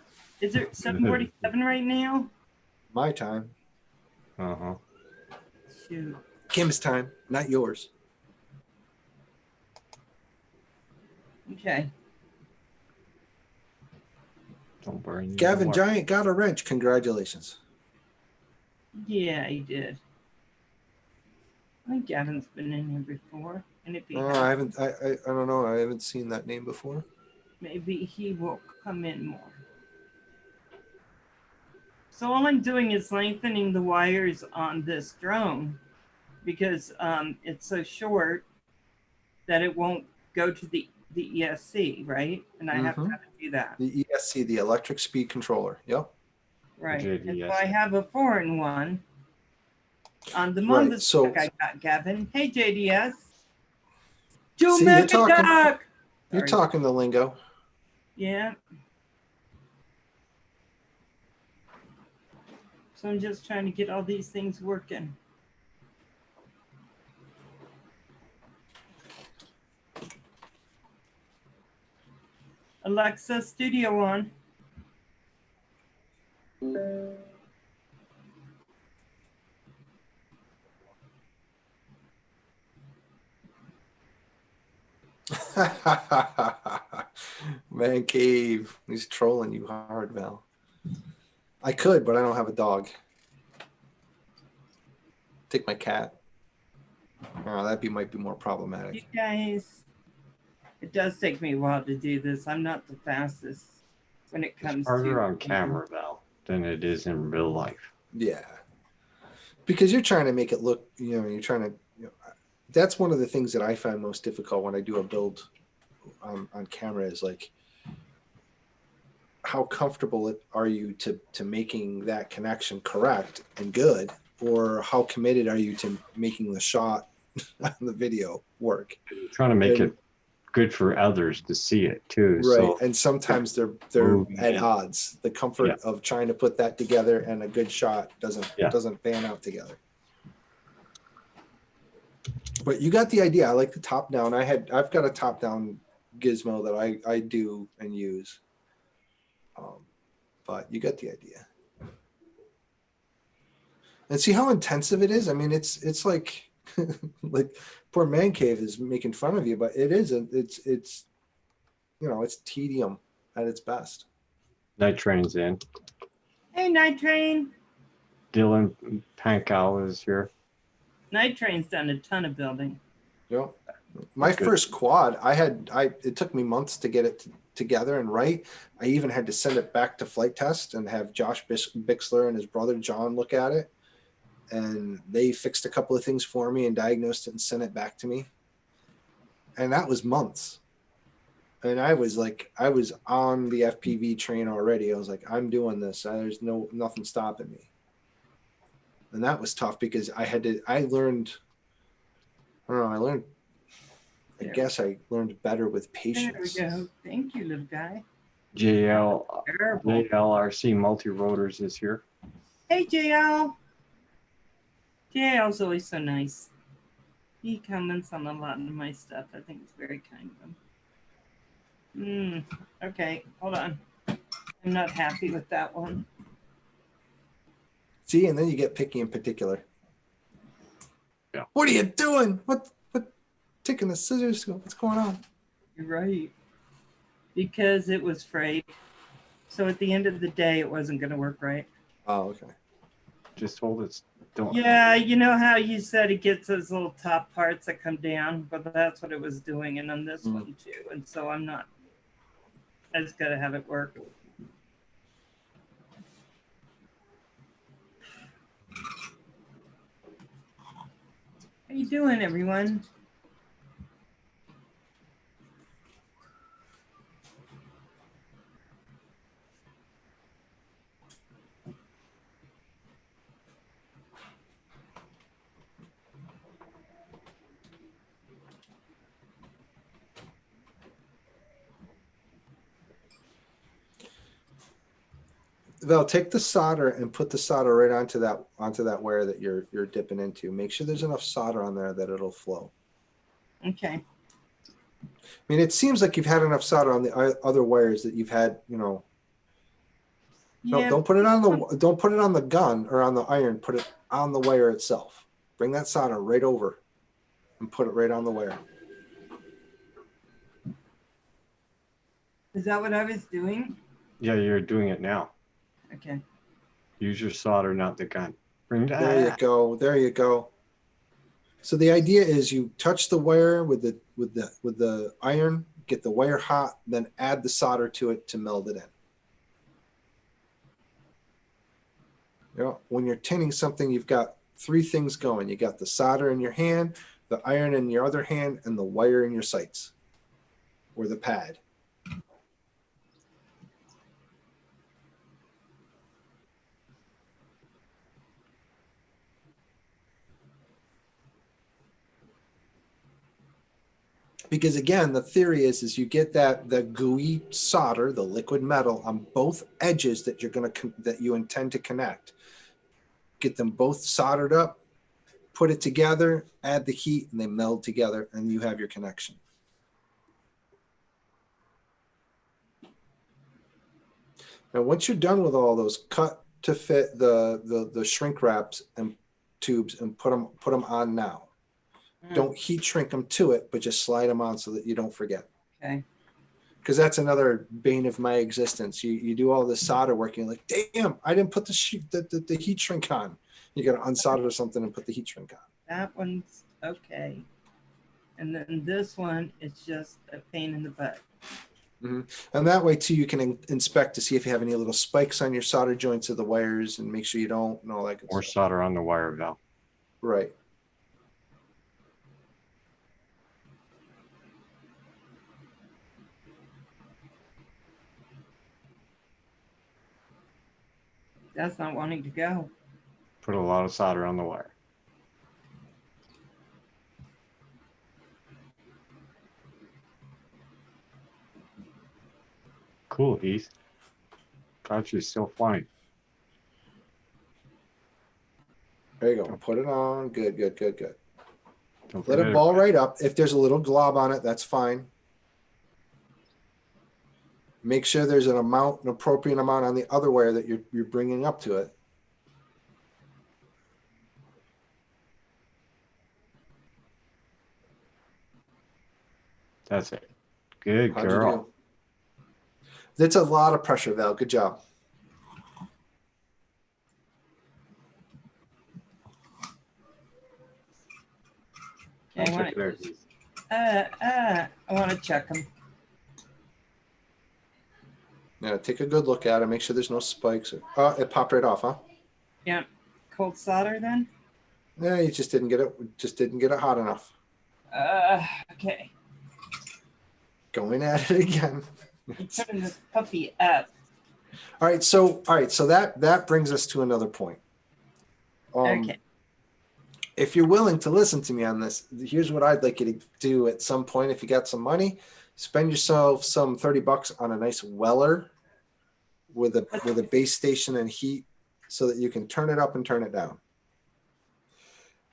Is it 7:47 right now? My time. Uh-huh. Shoot. Kim's time, not yours. Okay. Don't burn your Gavin work. Giant got a wrench. Congratulations. Yeah, he did. I think Gavin's been in here before. And if he I haven't. I don't know. I haven't seen that name before. maybe he will come in more. So all I'm doing is lengthening the wires on this drone because it's so short that it won't go to the ESC, right? And I have to do that. The ESC, the electric speed controller. Yep. Right. And JDS. so I have a 4-in-1 on the Right, Mondas so- I got, Gavin. Hey, JDS. Joe See, you're talking- Megaduck! You're Sorry. talking the lingo. Yeah. So I'm just trying to get all these things working. Alexa, studio on. Man cave. He's trolling you hard, Val. I could, but I don't have a dog. Take my cat. Oh, might be more You problematic. guys, it does take me a while to do this. I'm not the fastest when it comes It's harder to on camera, Val, than it is in real life. Yeah. Because you're trying to make it look, you're trying to, that's one of the things that I find most difficult when I do a build on camera is like, how comfortable are you to making that connection correct and good, or how committed are you to making the shot on the video work? You're trying to make it good for others to see it too. Right. So And sometimes they're at odds. The comfort of trying to put that together and a good shot doesn't pan out together. But you got the idea. I like the top down. I've got a top down gizmo that I do and use. But you got the idea. And see how intensive it is? I mean, it's like like poor Man Cave is making fun of you, but it isn't. It's it's tedium at its best. Night Train's in. Hey, Night Train. Dylan Pankow is here. Night Train's done a ton of building. Yeah. My first quad, it took me months to get it together and right. I even had to send it back to flight test and have Josh Bixler and his brother John look at it. And they fixed a couple of things for me and diagnosed it and sent it back to me. And that was months. And I was on the FPV train already. I was like, I'm doing this. There's nothing stopping me. And that was tough because I learned, I guess I learned better with patience. There we go. Thank you, little guy. JLRC Multi-Rotors is here. Hey, JL. JL's always so nice. He comments on a lot of my stuff. I think it's very kind of him. Okay, hold on. I'm not happy with that one. See, and then you get picky in particular. Yeah. What are you doing? What taking the scissors? What's going on? You're right. Because it was frayed. So at the end of the day, it wasn't going to work right. Oh, okay. Just hold it. Don't. Yeah, you know how you said it gets those little top parts that come down, but that's what it was doing, and on this one too. And so I'm not. I just got to have it work. How you doing, everyone? Val, take the solder and put the solder right onto that wire that you're dipping into. Make sure there's enough solder on there that it'll flow. Okay. I mean, it seems like you've had enough solder on the other wires that you've had, you know. No, Yeah. don't put it on the gun or on the iron. Put it on the wire itself. Bring that solder right over and put it right on the wire. Is that what I was doing? Yeah, you're doing it now. Okay. Use your solder, not the gun. There you go. There you go. So the idea is you touch the wire with the iron, get the wire hot, then add the solder to it to meld it in. You know, when you're tinning something, you've got three things going. You got the solder in your hand, the iron in your other hand, and the wire in your sights or the pad. Because again, the theory is you get the gooey solder, the liquid metal on both edges that that you intend to connect. Get them both soldered up, put it together, add the heat, and they meld together, and you have your connection. Now, once you're done with all those, cut to fit the shrink wraps and tubes and put them on now. Don't heat shrink them to it, but just slide them on so that you don't forget. Okay. Because that's another bane of my existence. You do all this solder work, and you're like, damn, I didn't put the heat shrink on. You got to unsolder something and put the heat shrink on. That one's okay. And then this one is just a pain in the butt. Mm-hmm. And that way, too, you can inspect to see if you have any little spikes on your solder joints of the wires and make sure you don't and all that good Or stuff. solder on the wire, Val. Right. That's not wanting to go. Put a lot of solder on the wire. Cool, Heath. Got you still fine. There you go. Put it on. Good. Don't Let it forget ball about right up. If there's a little glob on it, that's fine. Make sure there's an appropriate amount on the other wire that you're bringing up to it. That's it. Good How'd you girl. do? That's a lot of pressure, Val. Good job. I want Check it out, to. Heath. I want to check them. Yeah, take a good look at it. Make sure there's no spikes. It popped right off, huh? Yeah. Cold solder then? Yeah, you just didn't get it hot enough. Okay. Going at it again. I'm turning this puppy up. All right, so that brings us to another point. Okay. If you're willing to listen to me on this, here's what I'd like you to do at some point. If you got some money, spend yourself some $30 on a nice Weller with a base station and heat so that you can turn it up and turn it down.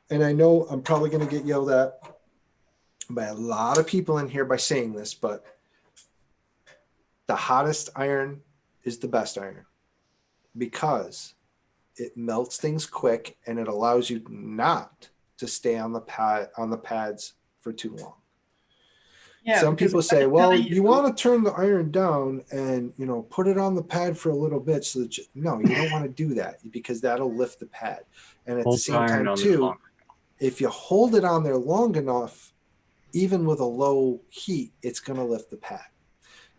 And I know I'm probably going to get yelled at by a lot of people in here by saying this, but the hottest iron is the best iron because it melts things quick and it allows you not to stay on the pads for too long. Yeah, Some because people I'm say, gonna well, tell you want to turn the iron down and, put it on the pad for a little bit so that no, you don't want to do that because that'll lift the pad. And at the Hold the same iron time on there too, longer. if you hold it on there long enough, even with a low heat, it's going to lift the pad.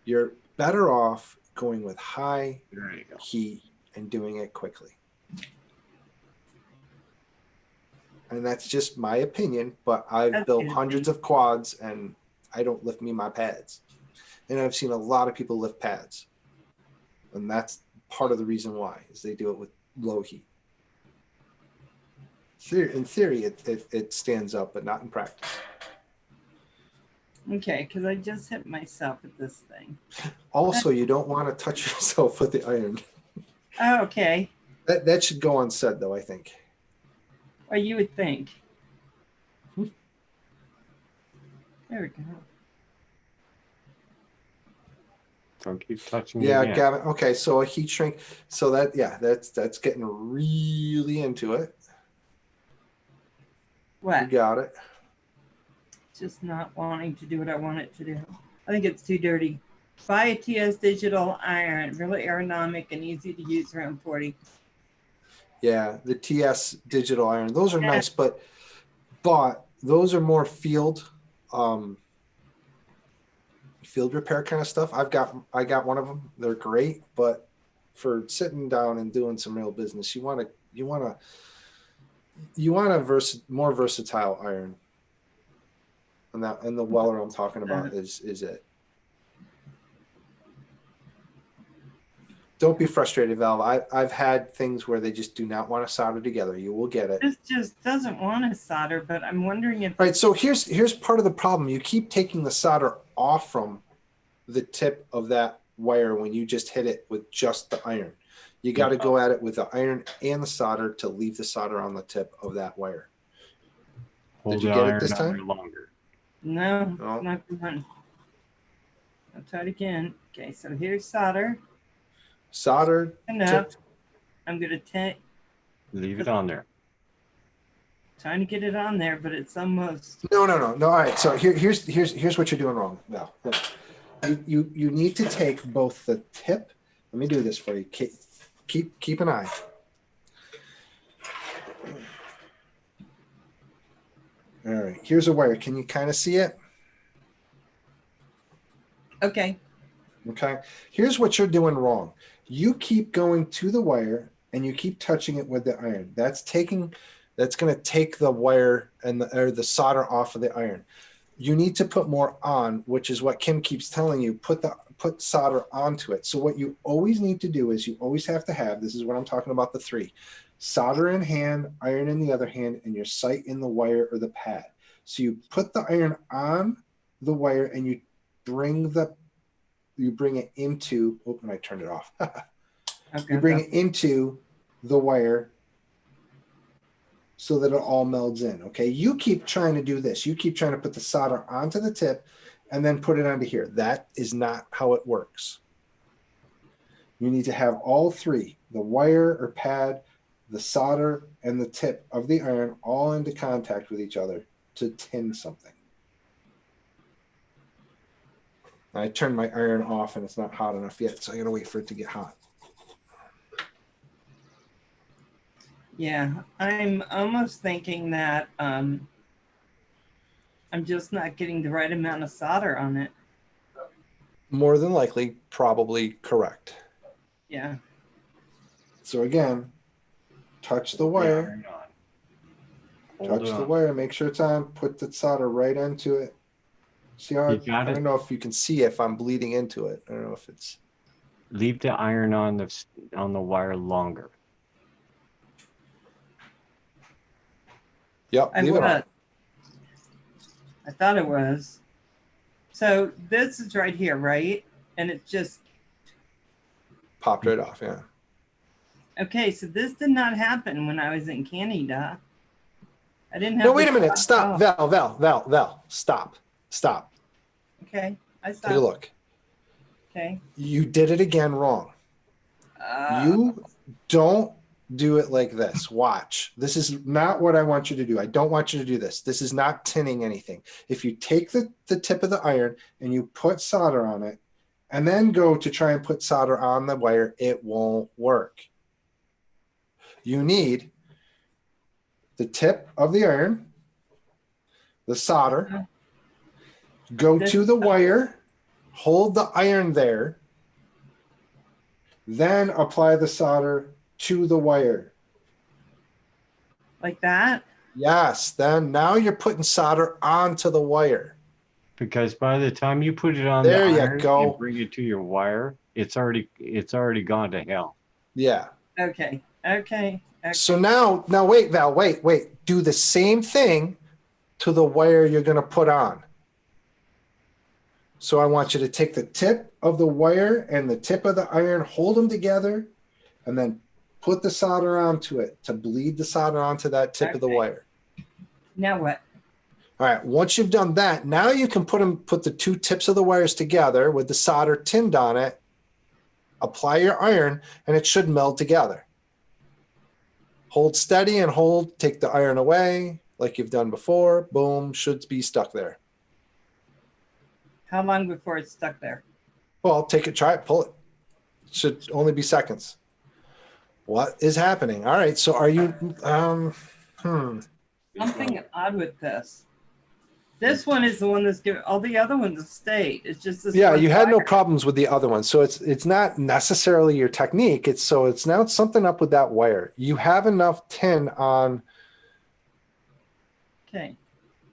You're better off going with high There you go. heat and doing it quickly. And that's just my opinion, but I've That's built good. hundreds of quads and I don't lift me my pads. And I've seen a lot of people lift pads. And that's part of the reason why, is they do it with low heat. In theory, it stands up, but not in practice. Okay, because I just hit myself with this thing. Also, you don't want to touch yourself with the iron. Oh, okay. That should go unsaid, though, I think. Well, you would think. There we go. Don't keep touching Yeah, it again. Gavin. Okay, so a heat shrink. So that's getting really into it. You What? got it. Just not wanting to do what I want it to do. I think it's too dirty. Buy a TS digital iron, really aerodynamic and easy to use around 40. Yeah, the TS digital iron. Those are Yeah. nice, but those are more field repair kind of stuff. I got one of them. They're great, but for sitting down and doing some real business, you want a more versatile iron. And the Weller I'm talking about is it. Don't be frustrated, Valve. I've had things where they just do not want to solder together. You will get it. This just doesn't want to solder, but I'm wondering if... All right, so here's part of the problem. You keep taking the solder off from the tip of that wire when you just hit it with just the iron. You got to go at it with the iron and the solder to leave the solder on the tip of that wire. Hold Did you the get it iron this on time? there longer. No, No. not one. I'll try it again. Okay, so here's solder. Solder. Enough. Tip. I'm going to take... Leave it on there. Trying to get it on there, but it's almost... No. All right. So here's what you're doing wrong. No. You need to take both the tip. Let me do this for you. Keep an eye. All right. Here's a wire. Can you kind of see it? Okay. Okay. Here's what you're doing wrong. You keep going to the wire and you keep touching it with the iron. That's going to take the wire and the solder off of the iron. You need to put more on, which is what Kim keeps telling you. Put solder onto it. So what you always need to do is you always have to have, this is what I'm talking about, the 3. Solder in hand, iron in the other hand, and your sight in the wire or the pad. So you put the iron on the wire and you bring it into, and I turned it off. Okay, You bring it into the wire so that it all melds in. Okay. You keep trying to do this. You keep trying to put the solder onto the tip and then put it onto here. That is not how it works. You need to have all 3, the wire or pad, the solder, and the tip of the iron all into contact with each other to tin something. I turned my iron off and it's not hot enough yet, so I gotta wait for it to get hot. Yeah, I'm almost thinking that I'm just not getting the right amount of solder on it. More than likely, probably correct. Yeah. So again, touch the wire. Touch the wire, make sure it's on, put the solder right into it. See how I don't know if you can see if I'm bleeding into it. I don't know if it's... Leave the iron on the wire longer. Yep, leave it on. I thought it was. So this is right here, right? And it just... Popped right off, yeah. Okay, so this did not happen when I was in Canada. I didn't have... No, wait a minute. Stop. Val. Stop. Okay, I stopped. Take a look. Okay. You did it again wrong. You don't do it like this. Watch. This is not what I want you to do. I don't want you to do this. This is not tinning anything. If you take the tip of the iron and you put solder on it and then go to try and put solder on the wire, it won't work. You need the tip of the iron, the solder, go to the wire, hold the iron there, then apply the solder to the wire. Like that? Yes. Then now you're putting solder onto the wire. Because by the time you put it on There the you iron go. and bring it to your wire, it's already gone to hell. Yeah. Okay. So now wait, Val, wait. Do the same thing to the wire you're going to put on. So I want you to take the tip of the wire and the tip of the iron, hold them together, and then put the solder onto it to bleed the solder onto that tip of the wire. Now what? All right. Once you've done that, now you can put the two tips of the wires together with the solder tinned on it, apply your iron, and it should meld together. Hold steady and take the iron away like you've done before. Boom, should be stuck there. How long before it's stuck there? Well, take it, try it, pull it. Should only be seconds. What is happening? All right. So are you, Something odd with this. This one is the one that's giving, all the other ones have stayed. It's just this. Yeah, one you had no wire. problems with the other one. So it's not necessarily your technique. It's something up with that wire. You have enough tin on. Okay.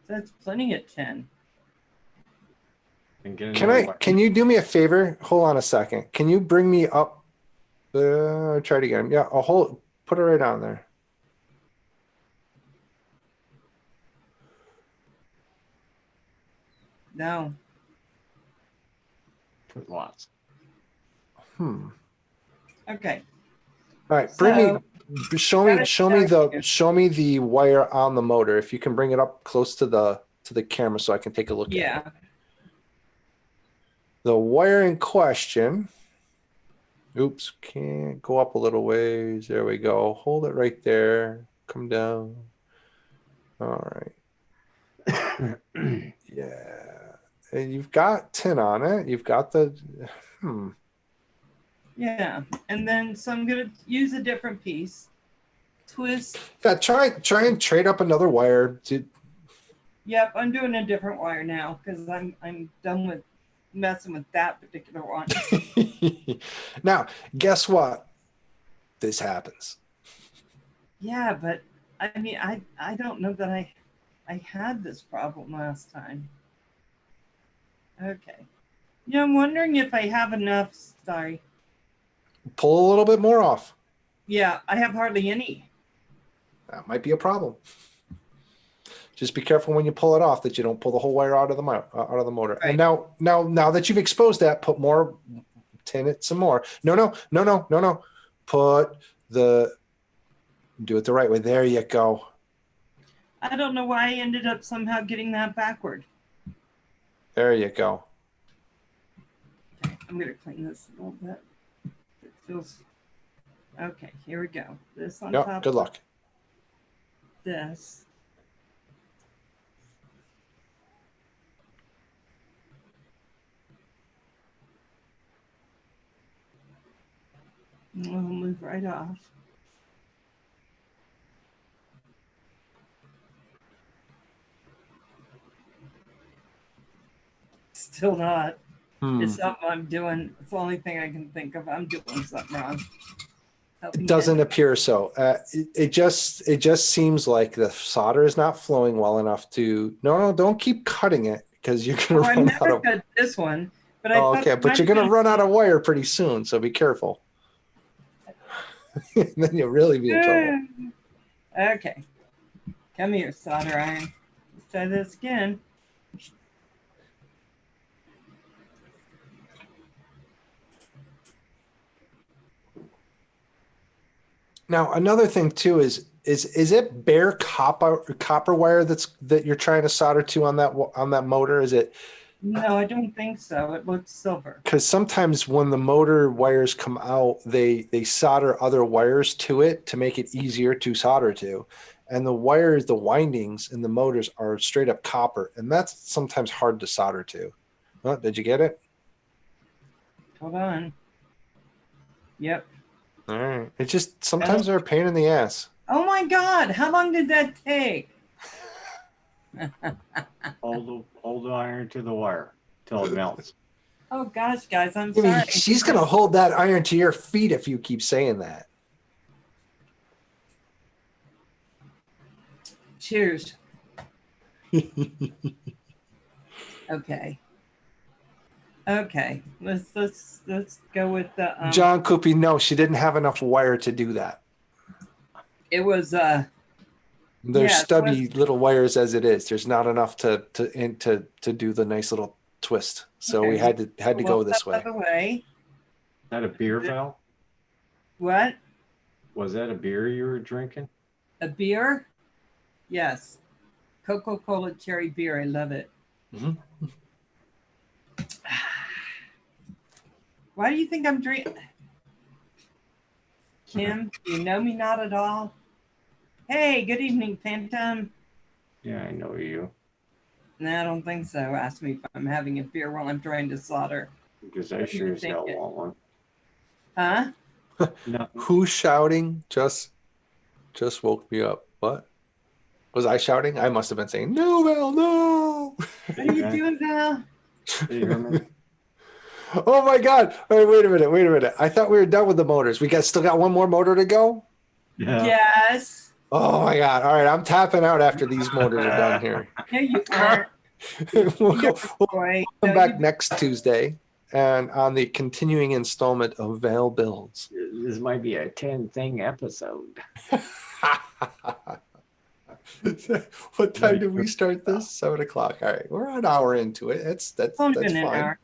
That's plenty at 10. Can you do me a favor? Hold on a second. Can you bring me up? Try it again. Yeah, put it right on there. No. Put lots. Okay. All right, show me the wire on the motor. If you can bring it up close to the camera so I can take a look at it. Yeah. The wire in question. Oops, can't go up a little ways. There we go. Hold it right there. Come down. All right. Yeah. And you've got tin on it. You've got the Yeah. And then so I'm gonna use a different piece. Twist. Yeah, try and trade up another wire. Yep, I'm doing a different wire now because I'm done with messing with that particular one. Now, guess what? This happens. Yeah, but I mean I don't know that I had this problem last time. Okay. You know, I'm wondering if I have enough. Sorry. Pull a little bit more off. Yeah, I have hardly any. That might be a problem. Just be careful when you pull it off that you don't pull the whole wire out of the motor. Right. And now that you've exposed that, put more, tin it some more. No. Do it the right way. There you go. I don't know why I ended up somehow getting that backward. There you go. Okay, I'm gonna clean this a little bit. It feels okay. Here we go. This on Yep, top. good luck. This. We'll move right off. Still not. It's something I'm doing. It's the only thing I can think of. I'm doing something wrong. It doesn't appear so. It just seems like the solder is not flowing well enough to. No, don't keep cutting it because you're gonna run out of. Cut this one, but okay, but you're gonna run out of wire pretty soon, so be careful. Then you'll really be in trouble. Okay, come here, solder iron. Let's try this again. Now, another thing too is it bare copper wire that you're trying to solder to on that motor? Is it No, I don't think so. It looks silver. Because sometimes when the motor wires come out, they solder other wires to it to make it easier to solder to. And the wires, the windings in the motors are straight up copper, and that's sometimes hard to solder to. Oh, did you get it? Hold on. Yep. All right. It's just sometimes they're a pain in the ass. Oh my God! How long did that take? Hold the iron to the wire till it melts. Oh gosh, guys, I'm I mean, sorry. she's gonna hold that iron to your feet if you keep saying that. Cheers. Okay. Okay. Let's go with the. John Coopy, no, she didn't have enough wire to do that. It was They're yeah, stubby little wires as it is. There's not enough to do the nice little twist. So Okay. we had to go this way. By the way. Is that a beer, Val? What? Was that a beer you were drinking? A beer? Yes. Coca-Cola cherry beer. I love it. Mm-hmm. Why do you think I'm drinking? Kim, you know me not at all. Hey, good evening, Phantom. Yeah, I know you. No, I don't think so. Ask me if I'm having a beer while I'm trying to solder. Because I What do you sure as hell think? want one. Huh? No. Who's shouting? Just woke me up. What? Was I shouting? I must have been saying, no, Val, no. What are you doing, Val? Do you hear me? Oh my God. Wait a minute. I thought we were done with the motors. We still got one more motor to go? Yeah. Yes. Oh my God. All right. I'm tapping out after these motors are done here. No, you aren't. we'll Boy. come No, back next Tuesday and on the continuing installment of Val Builds. This might be a 10-thing episode. What time did we start this? 7 o'clock. All right. We're an hour into it. That's Only been fine. an hour.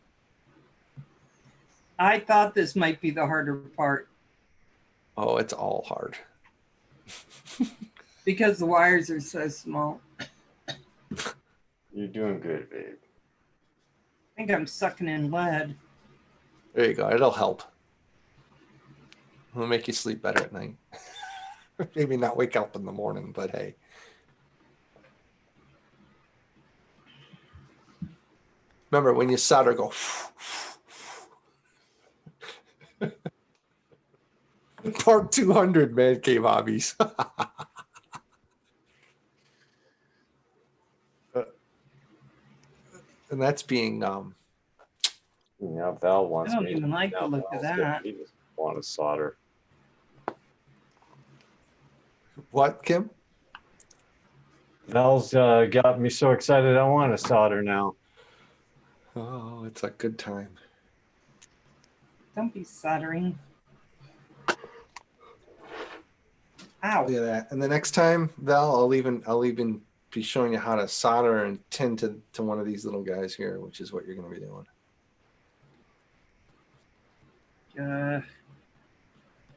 I thought this might be the harder part Oh, it's all hard. because the wires are so small. You're doing good, babe. I think I'm sucking in lead. There you go. It'll help. It'll make you sleep better at night. Maybe not wake up in the morning, but hey. Remember, when you solder, go. Part 200, Man Cave Hobbies. And that's being Yeah, Val I wants don't me. even like the look of that. He just want to solder. what, Kim? Val's got me so excited I want to solder now. Oh, it's a good time. Don't be soldering. Ow. Look at that. And the next time, Val, I'll even be showing you how to solder and tin to one of these little guys here, which is what you're going to be doing.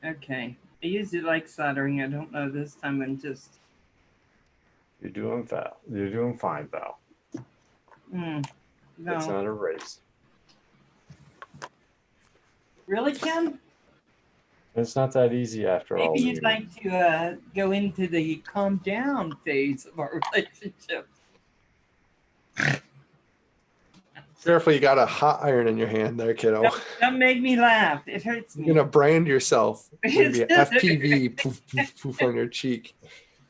Okay. I usually like soldering. I don't know this time. I'm just. You're doing Val. You're doing fine, Val. No. It's not a race. Really, Kim? It's not that easy after all. Maybe you'd like to go into the calm down phase of our relationship. Careful, you got a hot iron in your hand there, kiddo. Don't make me laugh. It hurts me. You're going to brand yourself. You're going to be an FPV poof, poof, poof on your cheek.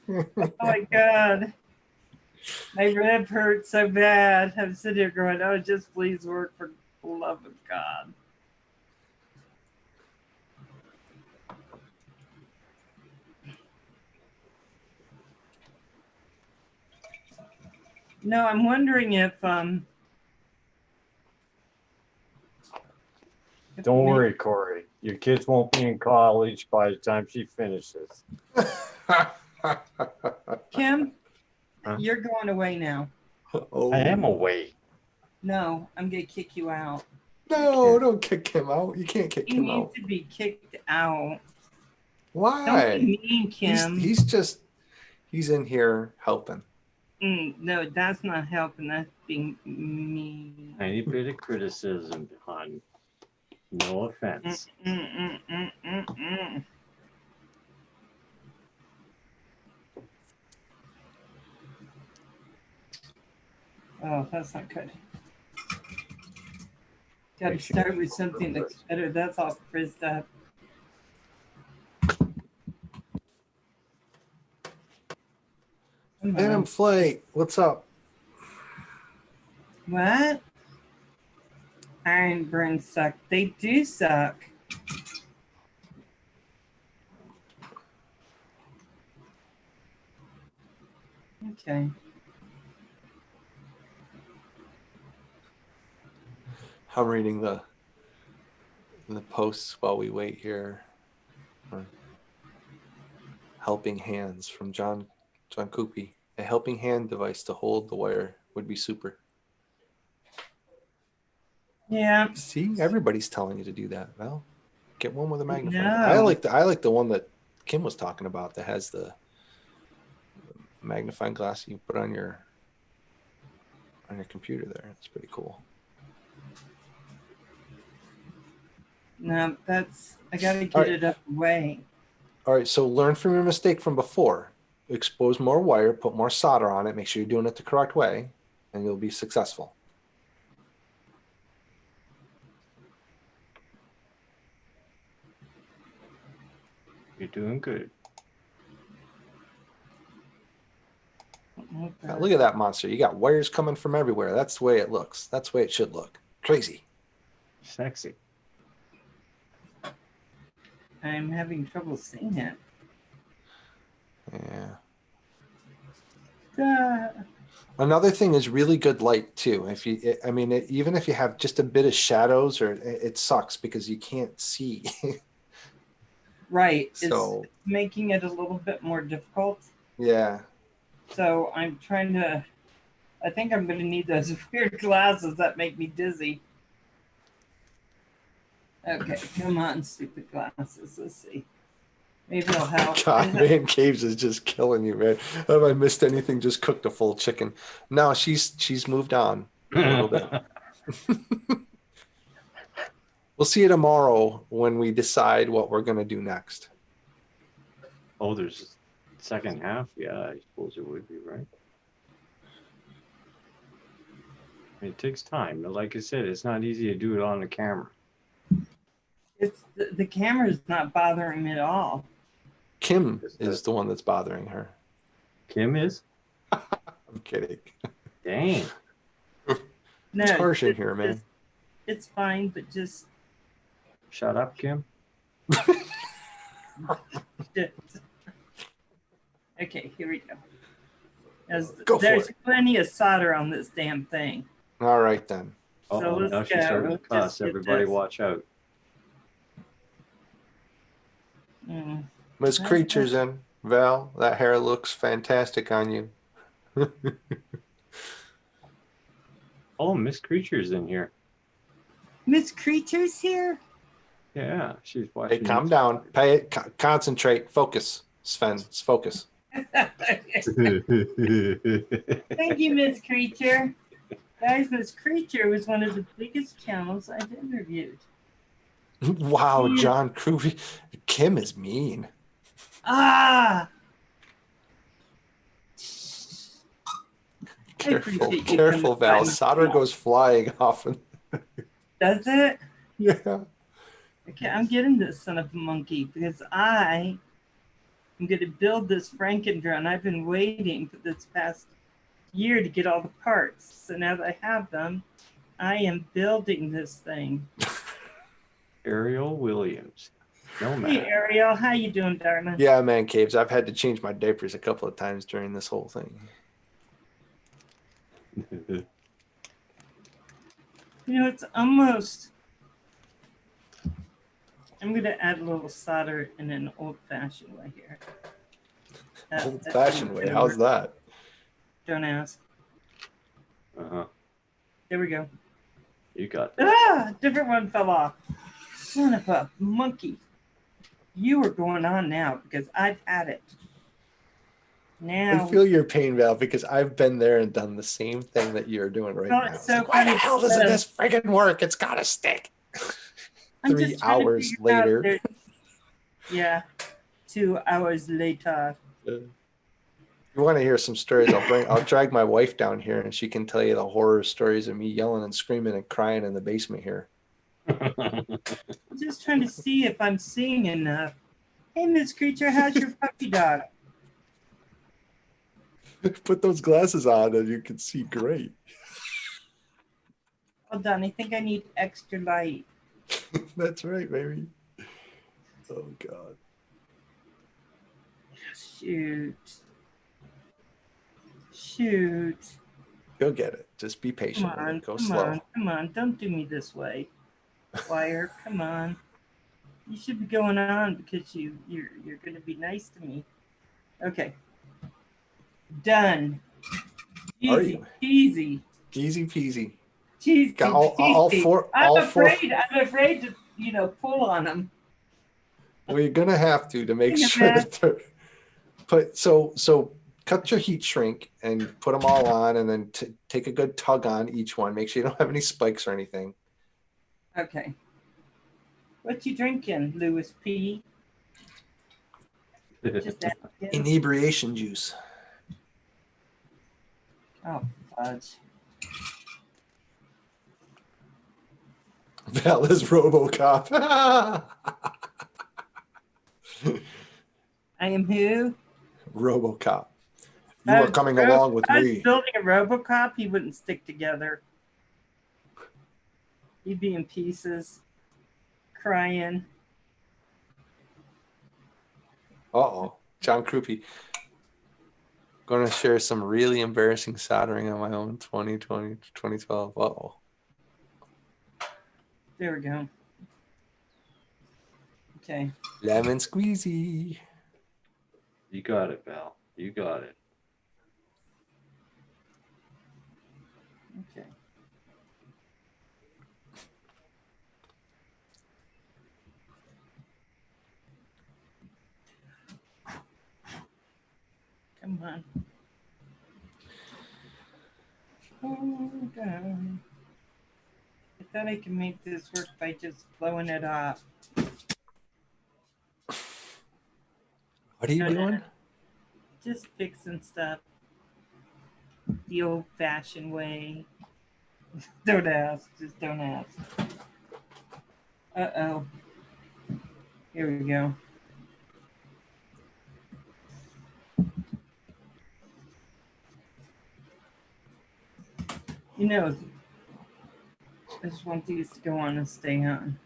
Oh my God. My rib hurts so bad. I'm sitting here going, oh, just please work for the love of God. No, I'm wondering if Don't worry, Corey. Your kids won't be in college by the time she finishes. Kim, Huh? you're going away now. Oh. I am away. No, I'm gonna kick you out. No, don't kick him out. You can't kick You him need out. to be kicked out. Why? Don't be mean, Kim. He's in here helping. No, that's not helping. That's being mean. Tiny bit of criticism, hon. No offense. Oh, that's not good. Got to start with something that's better. That's all frizzed up. Phantom Flight, what's up? What? Iron burns suck. They do suck. Okay. I'm reading the posts while we wait here. Helping hands from John Coopy. A helping hand device to hold the wire would be super. Yeah. See, everybody's telling you to do that. Well, get one with a magnifying. No. I like the one that Kim was talking about that has the magnifying glass you put on your computer there. It's pretty cool. No, that's I gotta get it up away. All right, so learn from your mistake from before. Expose more wire, put more solder on it, make sure you're doing it the correct way, and you'll be successful. You're doing good. Now, look at that monster. You got wires coming from everywhere. That's the way it looks. That's the way it should look. Crazy. Sexy. I'm having trouble seeing it. Yeah. Duh. Another thing is really good light too. Even if you have just a bit of shadows, or it sucks because you can't see. Right. So it's making it a little bit more difficult. Yeah. So I'm trying to. I think I'm going to need those weird glasses that make me dizzy. Okay, come on, stupid glasses. Let's see. Maybe it'll help. God, man, Caves is just killing you, man. Have I missed anything? Just cooked a full chicken. No, she's moved on a little bit. We'll see you tomorrow when we decide what we're going to do next. Oh, there's a second half? Yeah, I suppose it would be, right? It takes time. But like I said, it's not easy to do it on the camera. It's the camera's not bothering me at all. Kim is the one that's bothering her. Kim is? I'm kidding. Dang. No, it's harsh in here, man. It's fine, but just shut up, Kim. Okay, here we go. There's plenty of solder on this damn thing. All right then. So let's now she's starting to cuss. Everybody watch out. Miss Creature's in. Val, that hair looks fantastic on you. Oh, Miss Creature's in here. Miss Creature's here? Yeah, she's watching. Hey, calm down. Pay it. Concentrate. Focus. Sven, focus. Thank you, Miss Creature. Guys, Miss Creature was one of the biggest channels I've interviewed. Wow, John Creevy. Kim is mean. Ah! Careful, Val. Solder goes flying off. Does it? Yeah. Okay, I'm getting this son of a monkey because I'm going to build this Frankendrone. I've been waiting for this past year to get all the parts. So now that I have them, I am building this thing. Ariel Williams. No man. Hey, Ariel. How you doing, darling? Yeah, man, Caves. I've had to change my diapers a couple of times during this whole thing. You know, it's almost... I'm going to add a little solder in an old-fashioned way here. Old-fashioned way? How's that? Don't ask. Uh-huh. There we go. You got that. Ah! Different one fell off. Son of a monkey. You are going on now because I've had it. I Now, feel your pain, Val, because I've been there and done the same thing that you're doing right well, now. it's It's so like, why the funny hell doesn't because this friggin' work? It's gotta stick. I'm 3 just trying to hours figure out later. there. Yeah, 2 hours later. If you want to hear some stories, I'll drag my wife down here and she can tell you the horror stories of me yelling and screaming and crying in the basement here. I'm just trying to see if I'm seeing enough. Hey, Miss Creature, how's your puppy dog? Put those glasses on and you can see great. Hold on, I think I need extra light. That's right, baby. Oh God. Shoot. Shoot. You'll get it. Just be Come patient with on, it. Go come slow. on, come on. Don't do me this way. Wire, come on. You should be going on because you're gonna be nice to me. Okay. Done. Are Easy, you? easy. Easy peasy. Cheesy, Got all cheesy. four. I'm afraid to, pull on them. Well, you're gonna have to make Think of sure that. that they're put. So cut your heat shrink and put them all on, and then take a good tug on each one. Make sure you don't have any spikes or anything. Okay. What you drinking, Louis P? Just asking. Inebriation juice. Oh, fudge. Val is RoboCop. I am who? RoboCop. You I are was coming ro- along with I was me. building a RoboCop. He wouldn't stick together. He'd be in pieces, crying. Uh-oh. John Krupe. Going to share some really embarrassing soldering on my own 2020 2012. Uh-oh. There we go. Okay. Lemon squeezy. You got it, Val. You got it. Okay. Come on. Hold on. I thought I could make this work by just blowing it off. What are you doing? Just fixing stuff the old-fashioned way. Don't ask. Just don't ask. Uh-oh. Here we go. I just want these to go on and stay on.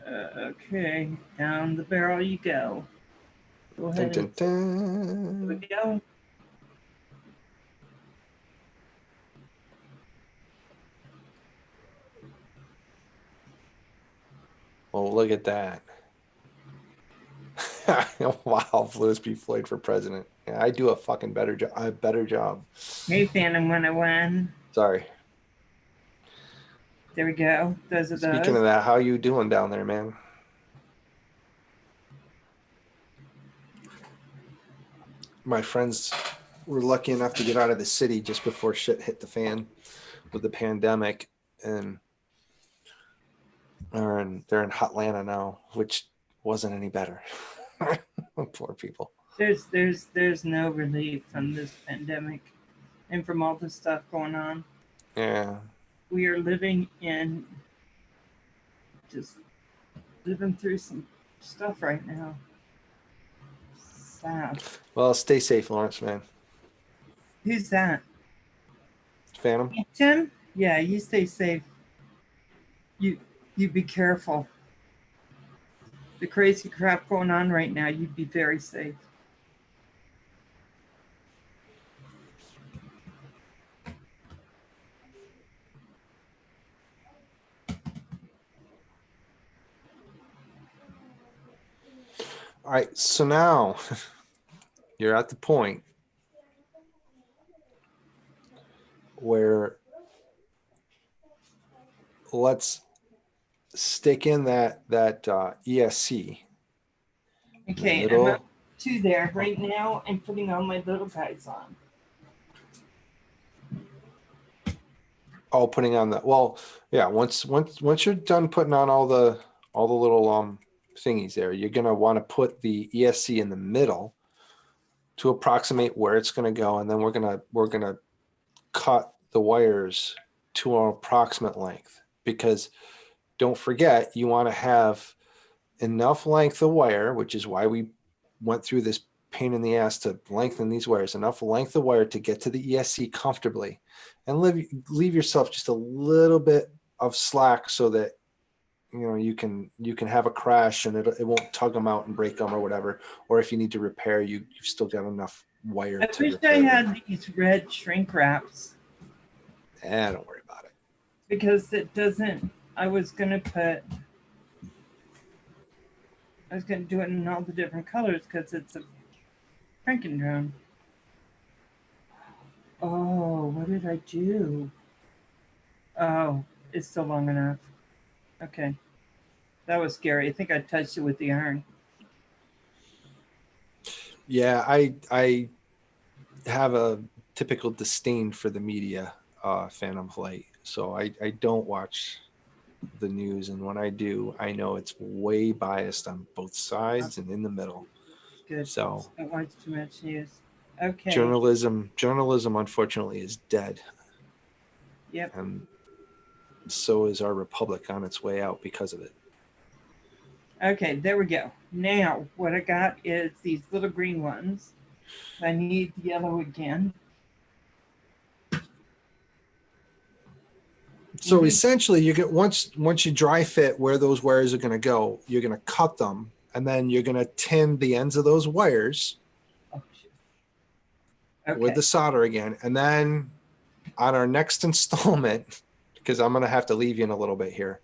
Okay, down the barrel you go. Go ahead Dun, dun, and here we dun. go. Oh, look at that. Wow, Louis P Floyd for president. Yeah, I do a fucking better job. A better job. Hey, Phantom 101. Sorry. There we go. Those are Speaking those. of that, how you doing down there, man? My friends were lucky enough to get out of the city just before shit hit the fan with the pandemic, and they're in Hotlanta now, which wasn't any better. Poor people. There's no relief from this pandemic and from all the stuff going on. Yeah. We are living through some stuff right now. Sad. Well, stay safe, Lawrence, man. Who's that? Phantom? Tim? Yeah, you stay safe. You be careful. The crazy crap going on right now, you'd be very safe. All right, so now you're at the point where let's stick in that ESC. Okay, Middle. to there right now and putting all my little guys on. Oh, putting on that. Well, yeah. Once you're done putting on all the little thingies there, you're gonna want to put the ESC in the middle to approximate where it's gonna go, and then we're gonna cut the wires to an approximate length, because don't forget, you want to have enough length of wire, which is why we went through this pain in the ass to lengthen these wires, enough length of wire to get to the ESC comfortably, and leave yourself just a little bit of slack so that you can have a crash and it won't tug them out and break them or whatever. Or if you need to repair, you've still got enough wire I to wish repair I them. had these red shrink wraps Don't worry about it. because it doesn't. I was gonna do it in all the different colors because it's a Frankendrone. Oh, what did I do? Oh, it's still long enough. Okay. That was scary. I think I touched it with the iron. Yeah, I have a typical disdain for the media, Phantom Flight. So I don't watch the news, and when I do, I know it's way biased on both sides and in the middle. Good. So Don't watch too much news. Okay. journalism unfortunately is dead. Yep. And so is our republic on its way out because of it. Okay, there we go. Now, what I got is these little green ones. I need the yellow again. So essentially, you get once you dry fit where those wires are going to go, you're going to cut them, and then you're going to tin the ends of those wires with the solder again. And then on our next installment, because I'm going to have to leave you in a little bit here.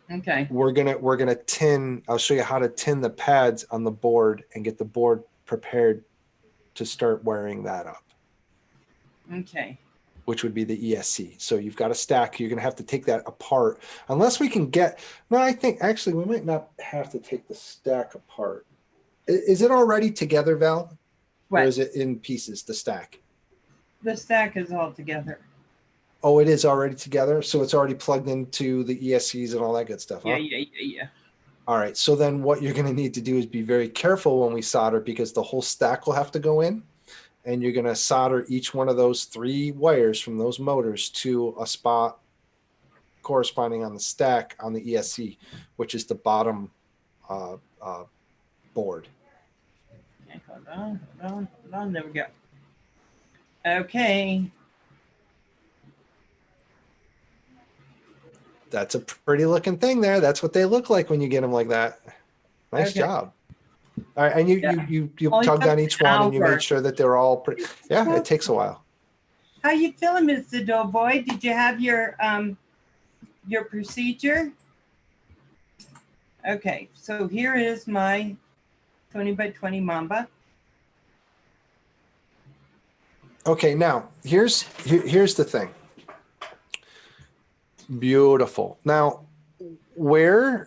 Okay. We're gonna tin. I'll show you how to tin the pads on the board and get the board prepared to start wiring that up. Okay. Which would be the ESC. So you've got a stack. You're gonna have to take that apart, unless we can get. No, I think actually we might not have to take the stack apart. Is it already together, Val? What? Or is it in pieces? The stack. The stack is all together. Oh, it is already together. So it's already plugged into the ESCs and all that good stuff. Huh? Yeah. All right. So then what you're going to need to do is be very careful when we solder, because the whole stack will have to go in, and you're going to solder each one of those 3 wires from those motors to a spot corresponding on the stack on the ESC, which is the bottom board. Okay, hold on. There we go. Okay. That's a pretty looking thing there. That's what they look like when you get them like that. Nice job. All right, and you tugged on each one and you made sure that they're all pretty. Yeah, it takes a while. How you feeling, Mr. Doughboy? Did you have your procedure? Okay, so here is my 20 by 20 Mamba. Okay, now here's the thing. Beautiful. Now, do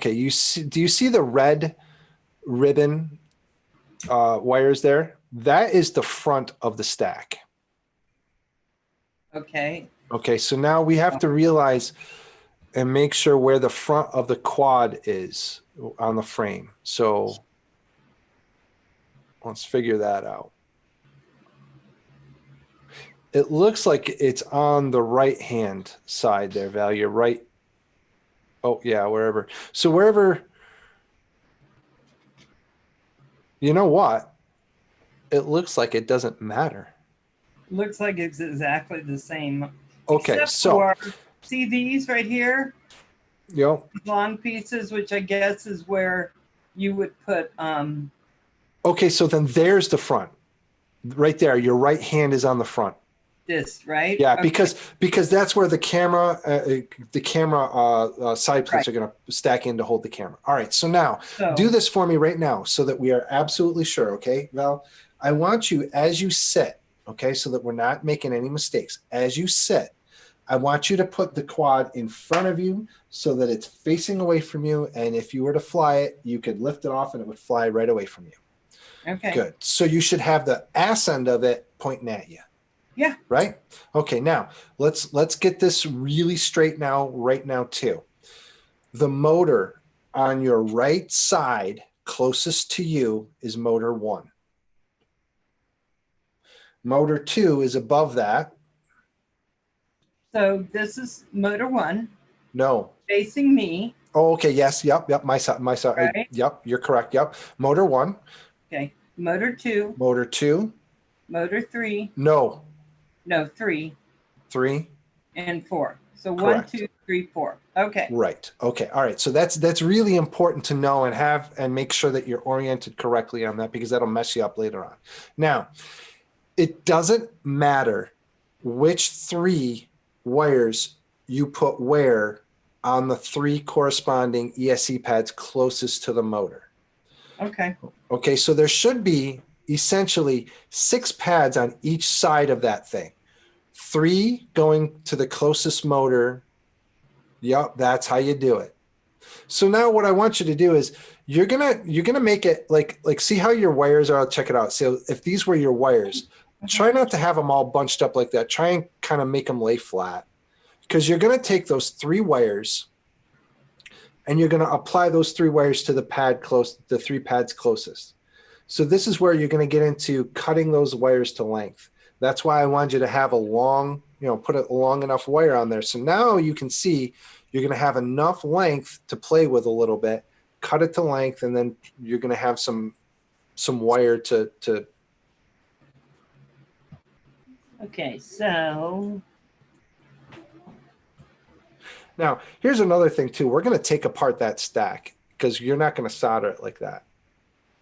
you see the red ribbon wires there? That is the front of the stack. Okay. Okay, so now we have to realize and make sure where the front of the quad is on the frame. So let's figure that out. It looks like it's on the right-hand side there, Val. You're right. Oh, yeah, wherever. So wherever, you know what? It looks like it doesn't matter. Looks like it's exactly the same. Okay, so see these right here? Yep. Long pieces, which I guess is where you would put. Okay, so then there's the front. Right there. Your right hand is on the front. This, right? Yeah, okay. because that's where the camera side plates are going to stack in to hold the camera. All right, so now do this for me right now so that we are absolutely sure, okay, Val? I want you, as you sit, okay, so that we're not making any mistakes. As you sit, I want you to put the quad in front of you so that it's facing away from you. And if you were to fly it, you could lift it off and it would fly right away from you. Okay. Good. So you should have the ass end of it pointing at you. Yeah. Right? Okay, now let's get this really straight now, right now too. The motor on your right side closest to you is motor 1. Motor 2 is above that. So this is motor 1 No. facing me. Oh, okay. Yes. Yep. My side. Right. Yep. You're correct. Yep. Motor 1. Okay. Motor 2. Motor 2. Motor 3. No. No, 3. 3. And 4. So Correct. 1, 2, 3, 4. Okay. Right. Okay. All right. So that's really important to know and make sure that you're oriented correctly on that, because that'll mess you up later on. Now, it doesn't matter which 3 wires you put where on the 3 corresponding ESC pads closest to the motor. Okay. Okay, so there should be essentially 6 pads on each side of that thing. 3 going to the closest motor. Yep, that's how you do it. So now what I want you to do is you're gonna make it like see how your wires are. Check it out. So if these were your wires, try not to have them all bunched up like that. Try and kind of make them lay flat, because you're going to take those 3 wires and you're going to apply those 3 wires to the 3 pads closest. So this is where you're going to get into cutting those wires to length. That's why I wanted you to have a long, put a long enough wire on there. So now you can see you're going to have enough length to play with a little bit, cut it to length, and then you're going to have some wire to. Okay, so Now, here's another thing too. We're going to take apart that stack because you're not going to solder it like that.